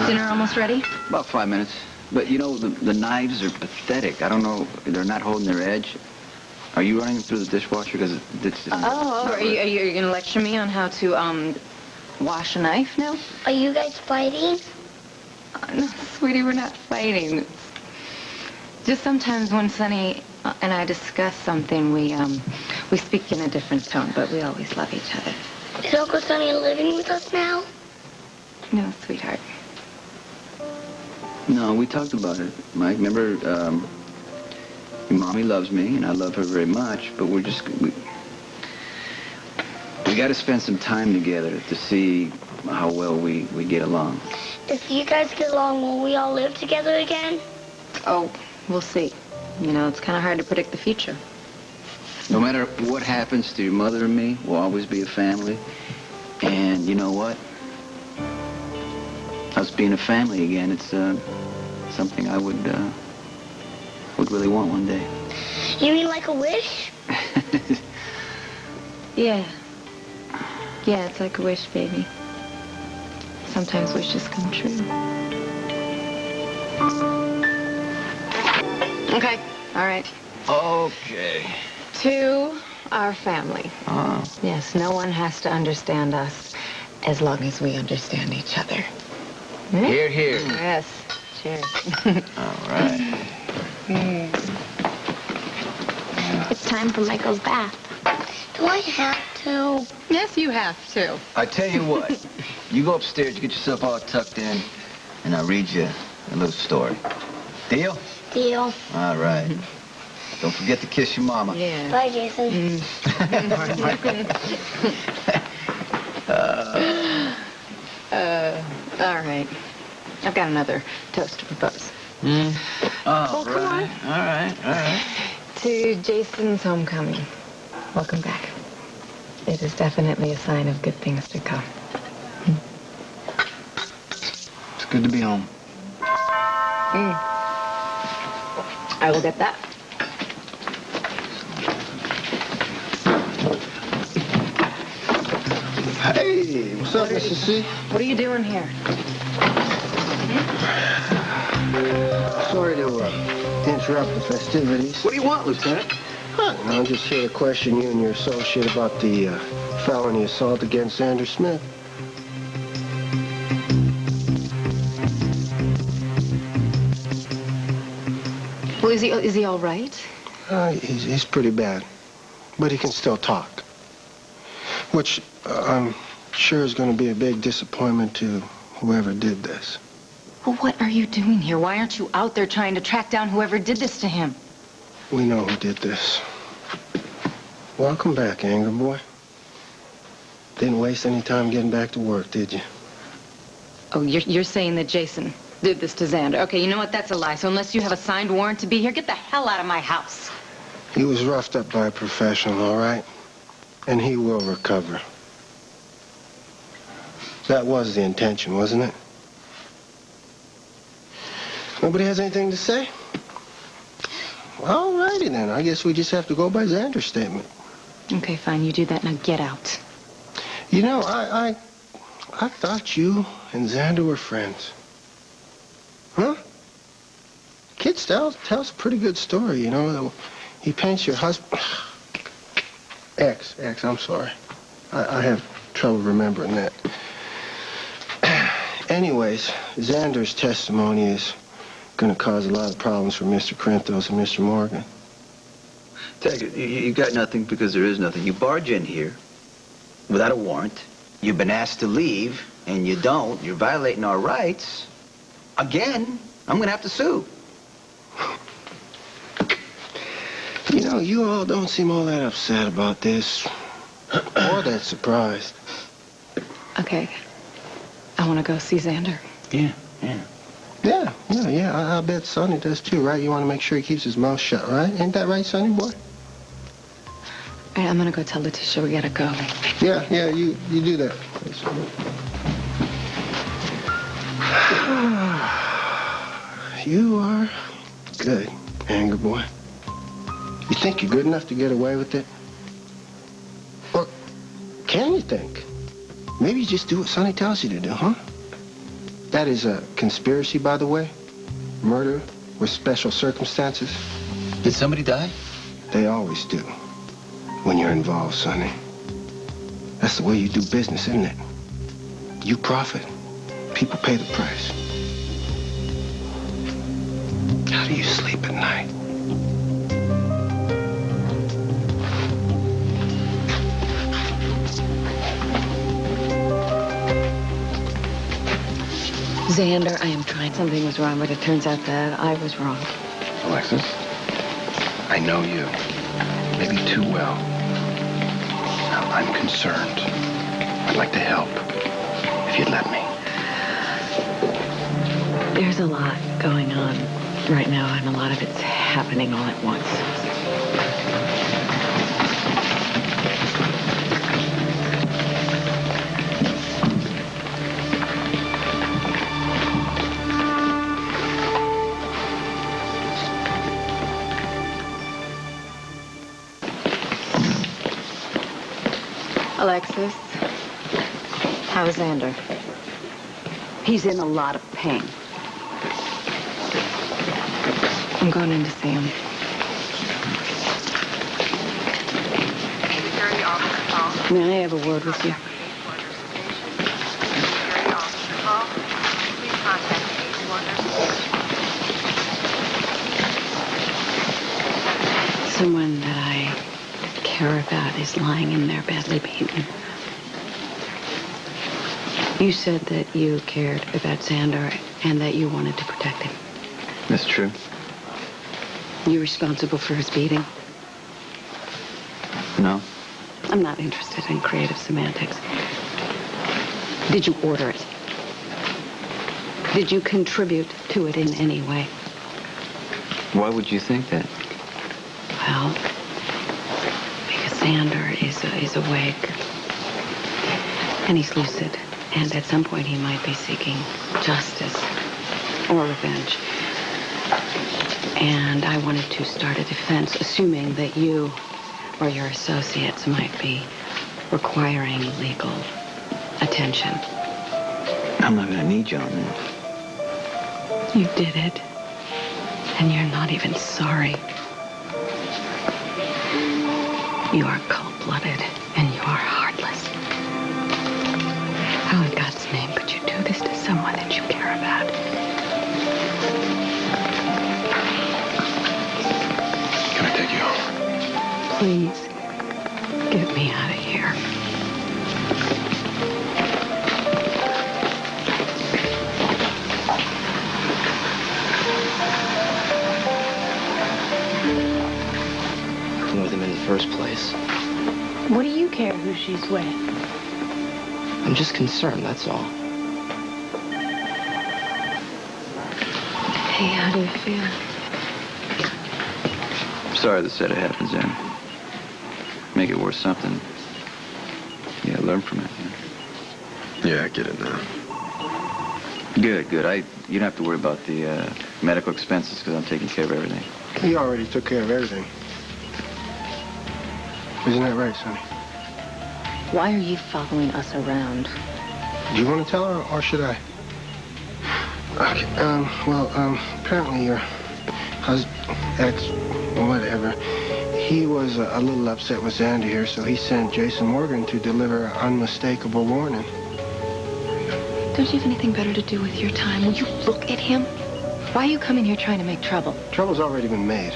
Dinner almost ready? About 5 minutes. But, you know, the knives are pathetic. I don't know. They're not holding their edge. Are you running them through the dishwasher? Because it's Are you going to lecture me on how to, wash a knife now? Are you guys fighting? No, sweetie, we're not fighting. Just sometimes when Sonny and I discuss something, we speak in a different tone, but we always love each other. Is Uncle Sonny living with us now? No, sweetheart. No, we talked about it, Mike. Remember, your mommy loves me, and I love her very much, but we got to spend some time together to see how well we get along. If you guys get along, will we all live together again? Oh, we'll see. You know, it's kind of hard to predict the future. No matter what happens to your mother and me, we'll always be a family. And you know what? Us being a family again, it's something I would really want one day. You mean like a wish? Yeah. Yeah, it's like a wish, baby. Sometimes wishes come true. Okay, all right. Okay. To our family. Yes, no one has to understand us as long as we understand each other. Hmm? Here, here. Yes, cheers. All right. It's time for Michael's bath. Do I have to? Yes, you have to. I tell you what, you go upstairs, you get yourself all tucked in, and I'll read you a little story. Deal? Deal. All right. Don't forget to kiss your mama. Yeah. Bye, Jason. All right. I've got another toast to propose. All right. All right. To Jason's homecoming. Welcome back. It is definitely a sign of good things to come. It's good to be home. I will get that. Hey, what's up, Mr. C? What are you doing here? Sorry to interrupt the festivities. What do you want, Lieutenant? I'm just here to question you and your associate about the felony assault against Zander Smith. Well, is he all right? He's pretty bad, but he can still talk. Which I'm sure is going to be a big disappointment to whoever did this. Well, what are you doing here? Why aren't you out there trying to track down whoever did this to him? We know who did this. Welcome back, Anger Boy. Didn't waste any time getting back to work, did you? Oh, you're saying that Jason did this to Zander. Okay, you know what? That's a lie. So unless you have a signed warrant to be here, get the hell out of my house. He was roughed up by a professional, all right? And he will recover. That was the intention, wasn't it? Nobody has anything to say? All righty then. I guess we just have to go by Zander's statement. Okay, fine. You do that. Now get out. You know, I thought you and Zander were friends. Huh? Kid tells a pretty good story, you know. He paints your husband... Ex, I'm sorry. I have trouble remembering that. Anyways, Zander's testimony is going to cause a lot of problems for Mr. Corinthos and Mr. Morgan. Take it. You got nothing because there is nothing. You barge in here without a warrant. You've been asked to leave, and you don't. You're violating our rights. Again, I'm going to have to sue. You know, you all don't seem all that upset about this. Or that surprised. Okay. I want to go see Zander. Yeah. I bet Sonny does too, right? You want to make sure he keeps his mouth shut, right? Ain't that right, Sonny boy? All right, I'm going to go tell Letitia we got to go. Yeah, you do that. You are good, Anger Boy. You think you're good enough to get away with it? Or can you think? Maybe you just do what Sonny tells you to do, huh? That is a conspiracy, by the way. Murder with special circumstances. Did somebody die? They always do. When you're involved, Sonny. That's the way you do business, isn't it? You profit. People pay the price. How do you sleep at night? Zander, I am trying. Something was wrong, but it turns out that I was wrong. Alexis, I know you. Maybe too well. Now, I'm concerned. I'd like to help, if you'd let me. There's a lot going on right now, and a lot of it's happening all at once. Alexis, how's Zander? He's in a lot of pain. I'm going in to see him. May I have a word with you? Someone that I care about is lying in there badly beaten. You said that you cared about Zander and that you wanted to protect him. That's true. You responsible for his beating? No. I'm not interested in creative semantics. Did you order it? Did you contribute to it in any way? Why would you think that? Well, because Zander is awake. And he's lucid. And at some point he might be seeking justice or revenge. And I wanted to start a defense, assuming that you or your associates might be requiring legal attention. I'm not gonna need you on that. You did it. And you're not even sorry. You are cold-blooded, and you are heartless. How in God's name could you do this to someone that you care about? Can I take you home? Please, get me out of here. With him in the first place. What do you care who she's with? I'm just concerned, that's all. Hey, how do you feel? Sorry the set it happens, Zen. Make it worth something. Yeah, learn from it. Yeah, I get it now. Good, good. You don't have to worry about the medical expenses because I'm taking care of everything. He already took care of everything. Isn't that right, Sonny? Why are you following us around? Do you want to tell her, or should I? Okay, apparently your ex, whatever, he was a little upset with Zander here, so he sent Jason Morgan to deliver an unmistakable warning. Don't you have anything better to do with your time? Will you look at him? Why are you coming here trying to make trouble? Trouble's already been made.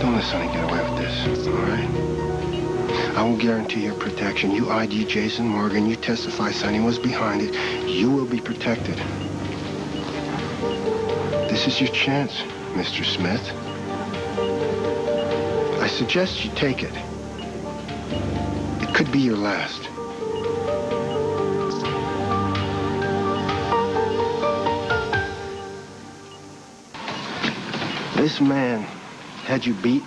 Don't let Sonny get away with this, all right? I will guarantee your protection. You ID Jason Morgan. You testify Sonny was behind it. You will be protected. This is your chance, Mr. Smith. I suggest you take it. It could be your last. This man had you beat.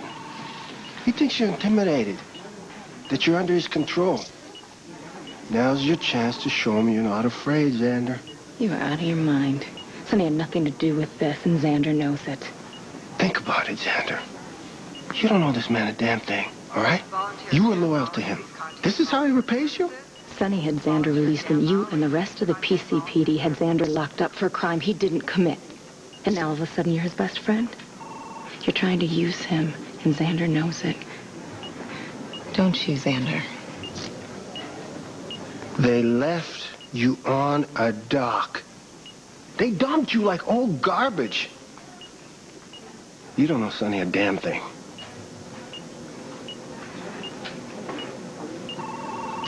He thinks you're intimidated, that you're under his control. Now's your chance to show him you're not afraid, Zander. You are out of your mind. Sonny had nothing to do with this, and Zander knows it. Think about it, Zander. You don't owe this man a damn thing, all right? You were loyal to him. This is how he repays you? Sonny had Zander released, and you and the rest of the PCPD had Zander locked up for a crime he didn't commit. And now all of a sudden you're his best friend? You're trying to use him, and Zander knows it. Don't you, Zander? They left you on a dock. They dumped you like old garbage. You don't know Sonny a damn thing.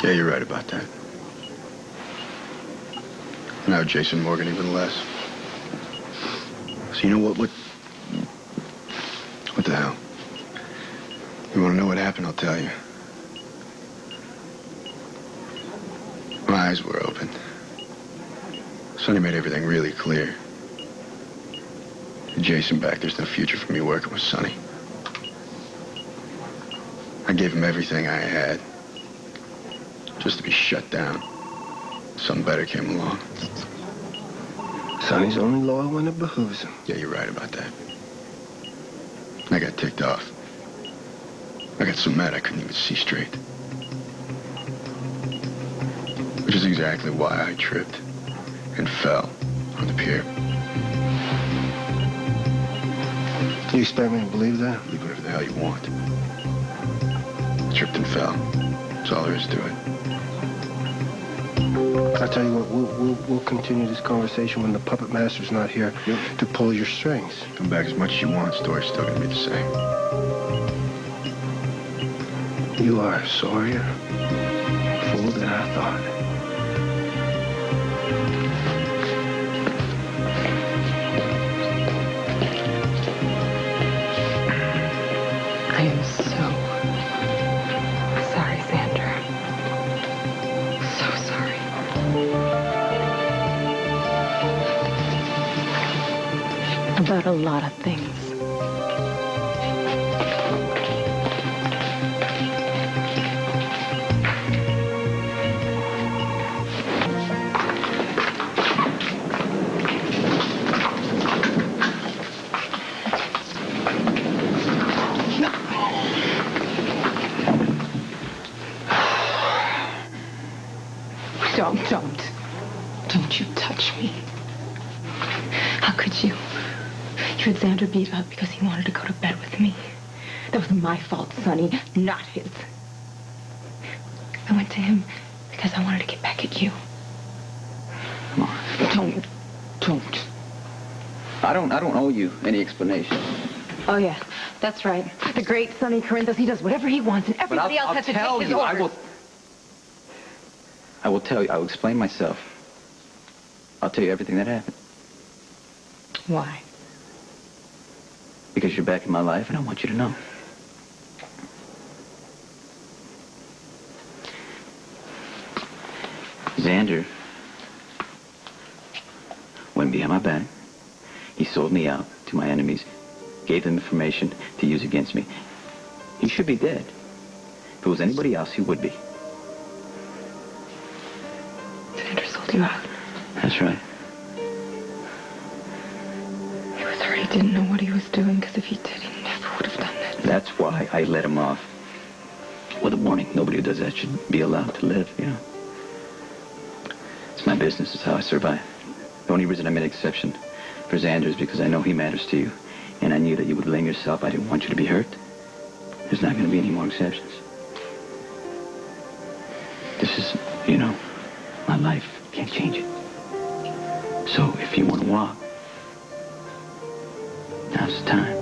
Yeah, you're right about that. Now Jason Morgan even less. So you know what the hell? You want to know what happened? I'll tell you. My eyes were open. Sonny made everything really clear. With Jason back, there's no future for me working with Sonny. I gave him everything I had, just to be shut down. Something better came along. Sonny's only loyal when it behooves him. Yeah, you're right about that. I got ticked off. I got so mad I couldn't even see straight. Which is exactly why I tripped and fell on the pier. You expect me to believe that? Believe whatever the hell you want. I tripped and fell. That's all there is to it. I'll tell you what, we'll continue this conversation when the puppet master's not here to pull your strings. Come back as much as you want, story's still gonna be the same. You are a sorrier fool than I thought. I am so sorry, Zander. So sorry. About a lot of things. Don't you touch me. How could you? You had Zander beat up because he wanted to go to bed with me. That was my fault, Sonny, not his. I went to him because I wanted to get back at you. Come on. Don't. I don't owe you any explanation. Oh, yeah, that's right. The great Sonny Corinthos, he does whatever he wants, and everybody else has to take his orders. I will tell you. I will explain myself. I'll tell you everything that happened. Why? Because you're back in my life, and I want you to know. Zander went behind my back. He sold me out to my enemies, gave them information to use against me. He should be dead. If it was anybody else, he would be. Zander sold you out. That's right. He was hurt. He didn't know what he was doing, because if he did, he never would have done that. That's why I let him off with a warning. Nobody who does that should be allowed to live, you know. It's my business. It's how I survive. The only reason I made an exception for Zander is because I know he matters to you. And I knew that you would blame yourself. I didn't want you to be hurt. There's not going to be any more exceptions. This is, you know, my life. Can't change it. So if you want to walk, now's the time.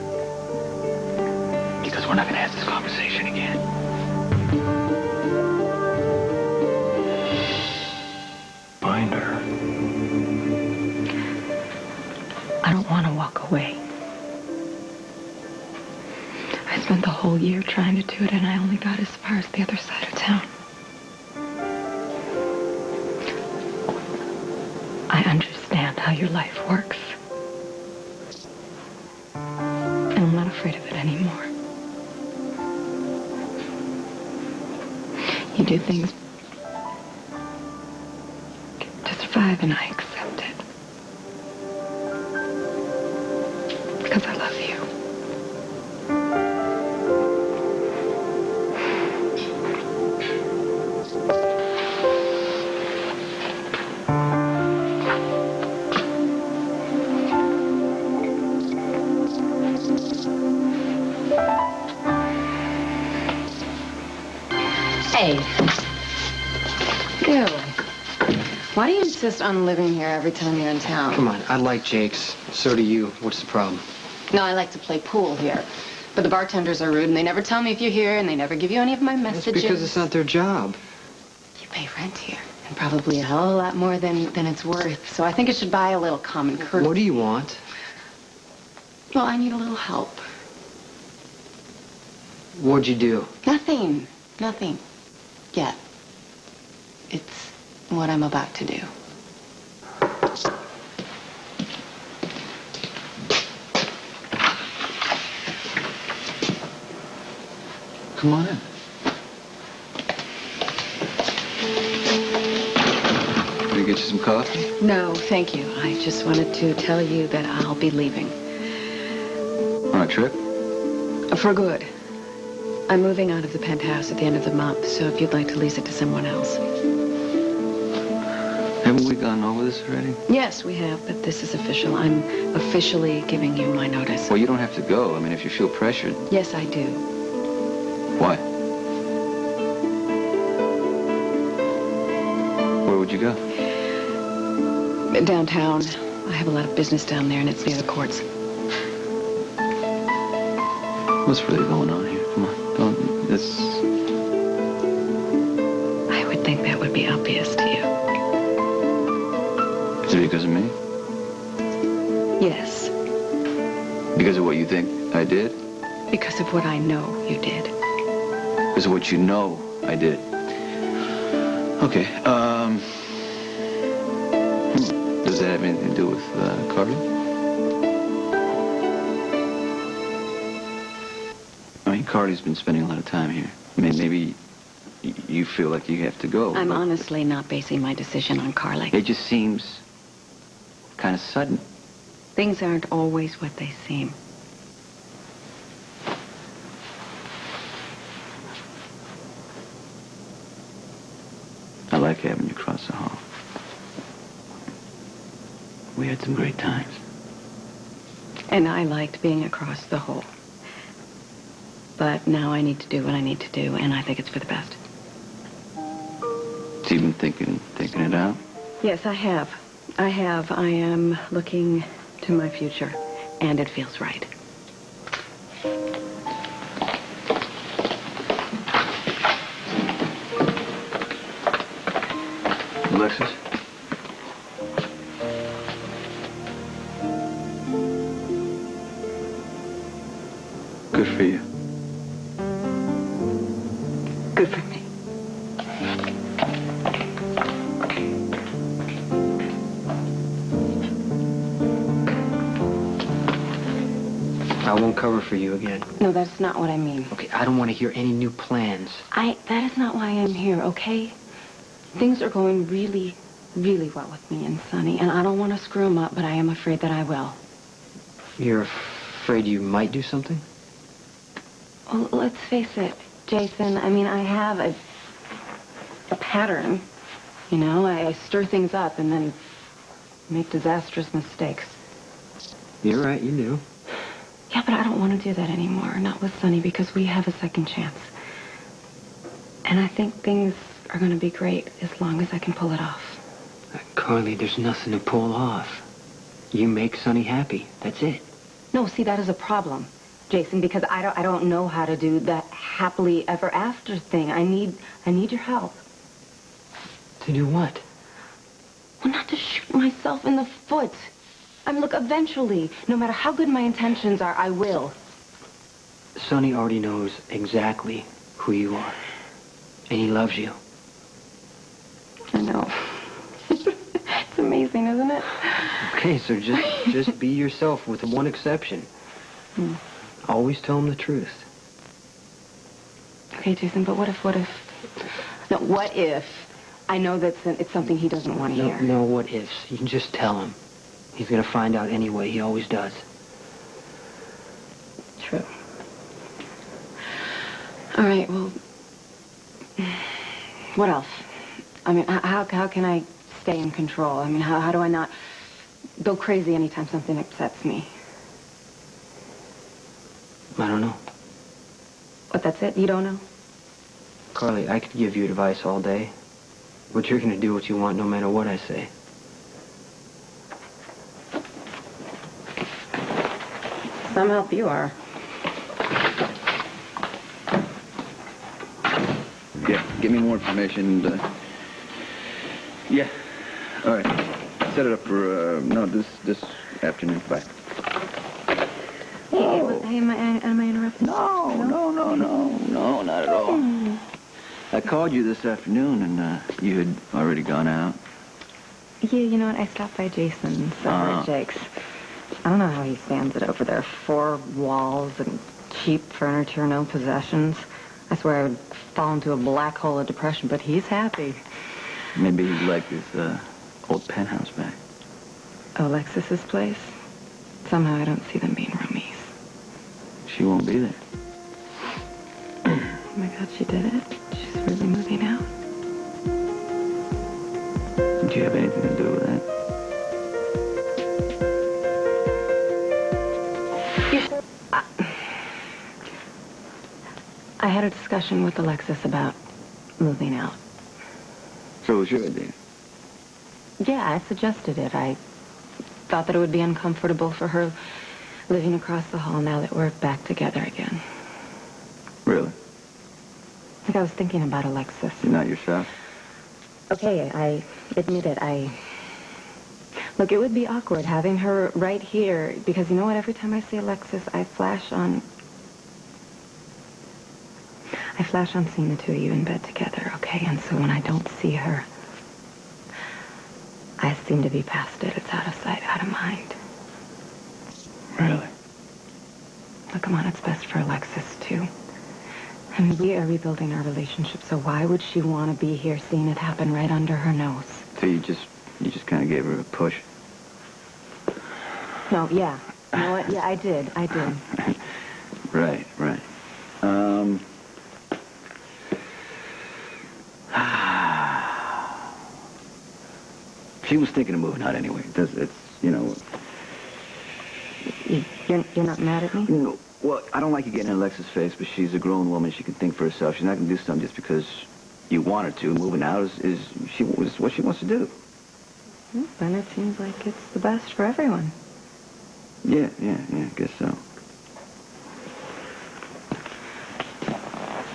Because we're not going to have this conversation again. Find her. I don't want to walk away. I spent the whole year trying to do it, and I only got as far as the other side of town. I understand how your life works. And I'm not afraid of it anymore. You do things to survive, and I accept it. Because I love you. Hey. Ew. Why do you insist on living here every time you're in town? Come on, I like Jake's. So do you. What's the problem? No, I like to play pool here. But the bartenders are rude, and they never tell me if you're here, and they never give you any of my messages. That's because it's not their job. You pay rent here, and probably a hell of a lot more than it's worth. So I think it should buy a little common courtesy. What do you want? Well, I need a little help. What'd you do? Nothing. Nothing. Yet. It's what I'm about to do. Come on in. Can we get you some coffee? No, thank you. I just wanted to tell you that I'll be leaving. On a trip? For good. I'm moving out of the penthouse at the end of the month, so if you'd like to lease it to someone else. Haven't we gone over this already? Yes, we have, but this is official. I'm officially giving you my notice. Well, you don't have to go. I mean, if you feel pressured. Yes, I do. Why? Where would you go? Downtown. I have a lot of business down there, and it's near the courts. What's really going on here? Come on. Don't. This. I would think that would be obvious to you. Is it because of me? Yes. Because of what you think I did? Because of what I know you did. Because of what you know I did. Okay, Does that have anything to do with, Carly? I mean, Carly's been spending a lot of time here. I mean, maybe you feel like you have to go. I'm honestly not basing my decision on Carly. It just seems kind of sudden. Things aren't always what they seem. I like having you cross the hall. We had some great times. And I liked being across the hall. But now I need to do what I need to do, and I think it's for the best. So you've been thinking it out? Yes, I have. I am looking to my future, and it feels right. Alexis? Good for you. Good for me. I won't cover for you again. No, that's not what I mean. Okay, I don't want to hear any new plans. That is not why I'm here, okay? Things are going really, really well with me and Sonny, and I don't want to screw them up, but I am afraid that I will. You're afraid you might do something? Well, let's face it, Jason. I mean, I have a pattern. You know, I stir things up and then make disastrous mistakes. You're right, you do. Yeah, but I don't want to do that anymore. Not with Sonny, because we have a second chance. And I think things are going to be great as long as I can pull it off. Carly, there's nothing to pull off. You make Sonny happy. That's it. No, see, that is a problem, Jason, because I don't know how to do that happily ever after thing. I need your help. To do what? Well, not to shoot myself in the foot. I mean, look, eventually, no matter how good my intentions are, I will. Sonny already knows exactly who you are. And he loves you. I know. It's amazing, isn't it? Okay, so just be yourself with one exception. Always tell him the truth. Okay, Jason, but what if... No, what if I know that it's something he doesn't want to hear? No what ifs. You can just tell him. He's going to find out anyway. He always does. True. All right, well... What else? I mean, how can I stay in control? I mean, how do I not go crazy anytime something upsets me? I don't know. But that's it? You don't know? Carly, I could give you advice all day. But you're going to do what you want no matter what I say. Some help you are. Yeah, give me more information. Yeah. All right. Set it up for, no, this afternoon. Bye. Hey, am I interrupting? No, not at all. I called you this afternoon, and you had already gone out. Yeah, you know what? I stopped by Jason's, Jake's. I don't know how he stands it over there. 4 walls and cheap furniture, no possessions. I swear I would fall into a black hole of depression, but he's happy. Maybe he'd like his old penthouse back. Oh, Alexis's place? Somehow I don't see them being roomies. She won't be there. Oh my God, she did it? She's really moving out? Did you have anything to do with that? I had a discussion with Alexis about moving out. So it was your idea? Yeah, I suggested it. I thought that it would be uncomfortable for her living across the hall now that we're back together again. Really? I think I was thinking about Alexis. You're not yourself? Okay, I admit it. Look, it would be awkward having her right here, because you know what? Every time I see Alexis, I flash on seeing the two of you in bed together, okay? And so when I don't see her, I seem to be past it. It's out of sight, out of mind. Really? Look, come on, it's best for Alexis, too. I mean, we are rebuilding our relationship, so why would she want to be here seeing it happen right under her nose? So you just kind of gave her a push? No, yeah. You know what? Yeah, I did. Right. She was thinking of moving out anyway. It's you know... You're not mad at me? No. Well, I don't like you getting in Alexa's face, but she's a grown woman. She can think for herself. She's not going to do something just because you want her to. Moving out is what she wants to do. Well, then it seems like it's the best for everyone. Yeah, I guess so.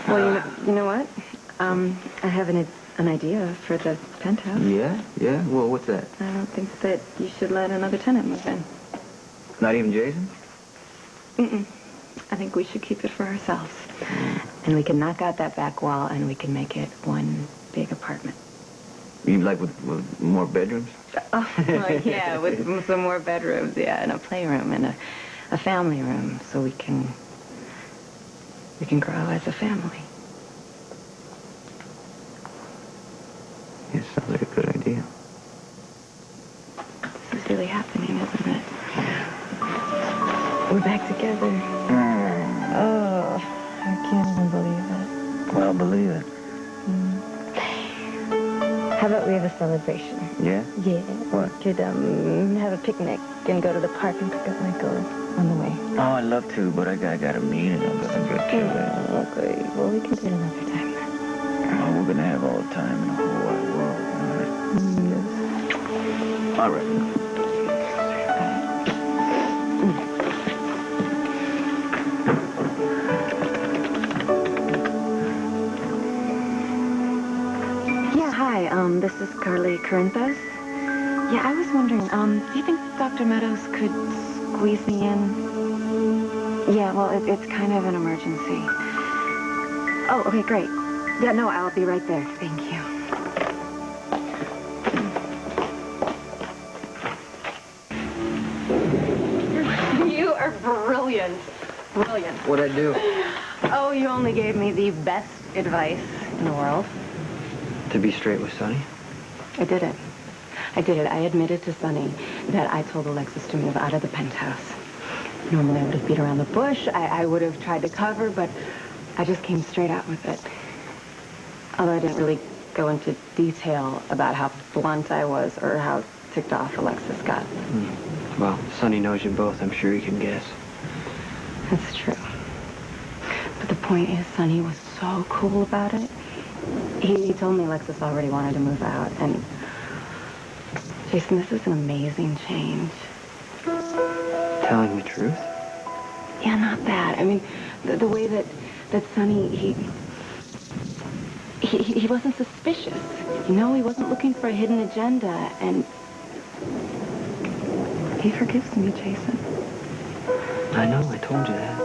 Well, you know what? I have an idea for the penthouse. Yeah? Well, what's that? I don't think that you should let another tenant move in. Not even Jason? Mm-mm. I think we should keep it for ourselves. And we can knock out that back wall and we can make it one big apartment. You like with more bedrooms? Oh, yeah, with some more bedrooms, yeah, and a playroom and a family room so we can grow as a family. Yeah, sounds like a good idea. This is really happening, isn't it? We're back together. Oh, I can't even believe it. Well, believe it. How about we have a celebration? Yeah? Yeah. What? We could have a picnic and go to the park and pick up Michael on the way. Oh, I'd love to, but I got a meeting I'm gonna go to. Okay. Well, we can do it another time then. Oh, we're gonna have all the time in the whole wide world. Yes. All right. This is Carly Corinthas. Yeah, I was wondering, do you think Dr. Meadows could squeeze me in? Yeah, well, it's kind of an emergency. Oh, okay, great. Yeah, no, I'll be right there. Thank you. You are brilliant. Brilliant. What'd I do? Oh, you only gave me the best advice in the world. To be straight with Sonny? I did it. I admitted to Sonny that I told Alexis to move out of the penthouse. Normally I would have beat around the bush. I would have tried to cover, but I just came straight out with it. Although I didn't really go into detail about how blunt I was or how ticked off Alexis got. Well, Sonny knows you both. I'm sure he can guess. That's true. But the point is, Sonny was so cool about it. He told me Alexis already wanted to move out, and Jason, this is an amazing change. Telling the truth? Yeah, not that. I mean, the way that Sonny, he wasn't suspicious. You know, he wasn't looking for a hidden agenda, and he forgives me, Jason. I know, I told you that.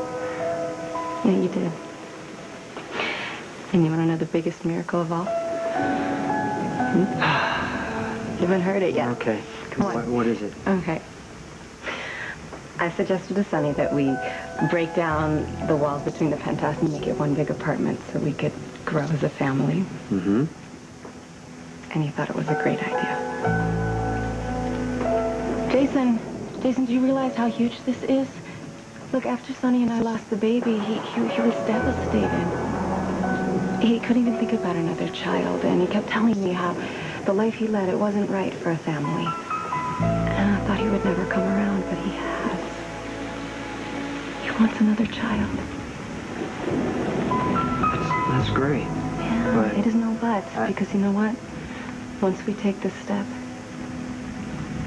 Yeah, you did. And you want to know the biggest miracle of all? You haven't heard it yet. Okay. Come on. What is it? Okay. I suggested to Sonny that we break down the walls between the penthouse and make it one big apartment so we could grow as a family. Mm-hmm. And he thought it was a great idea. Jason, do you realize how huge this is? Look, after Sonny and I lost the baby, he was devastated. He couldn't even think about another child, and he kept telling me how the life he led, it wasn't right for a family. And I thought he would never come around, but he has. He wants another child. That's great. Yeah, but it is no buts, because you know what? Once we take this step,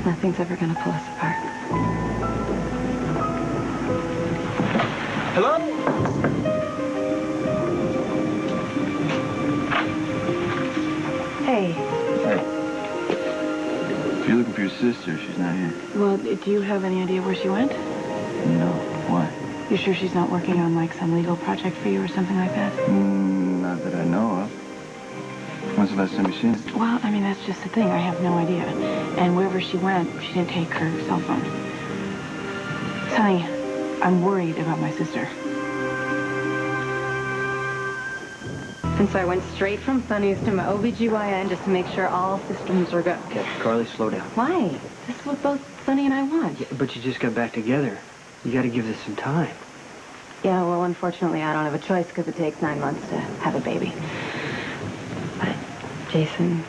nothing's ever going to pull us apart. Hello? Hey. Hey. If you're looking for your sister, she's not here. Well, do you have any idea where she went? No. Why? You sure she's not working on, like, some legal project for you or something like that? Not that I know of. When's the last time you seen her? Well, I mean, that's just the thing. I have no idea. And wherever she went, she didn't take her cell phone. Sonny, I'm worried about my sister. And so I went straight from Sonny's to my OBGYN just to make sure all systems were good. Okay, Carly, slow down. Why? This is what both Sonny and I want. Yeah, but you just got back together. You got to give this some time. Yeah, well, unfortunately, I don't have a choice because it takes 9 months to have a baby. But, Jason,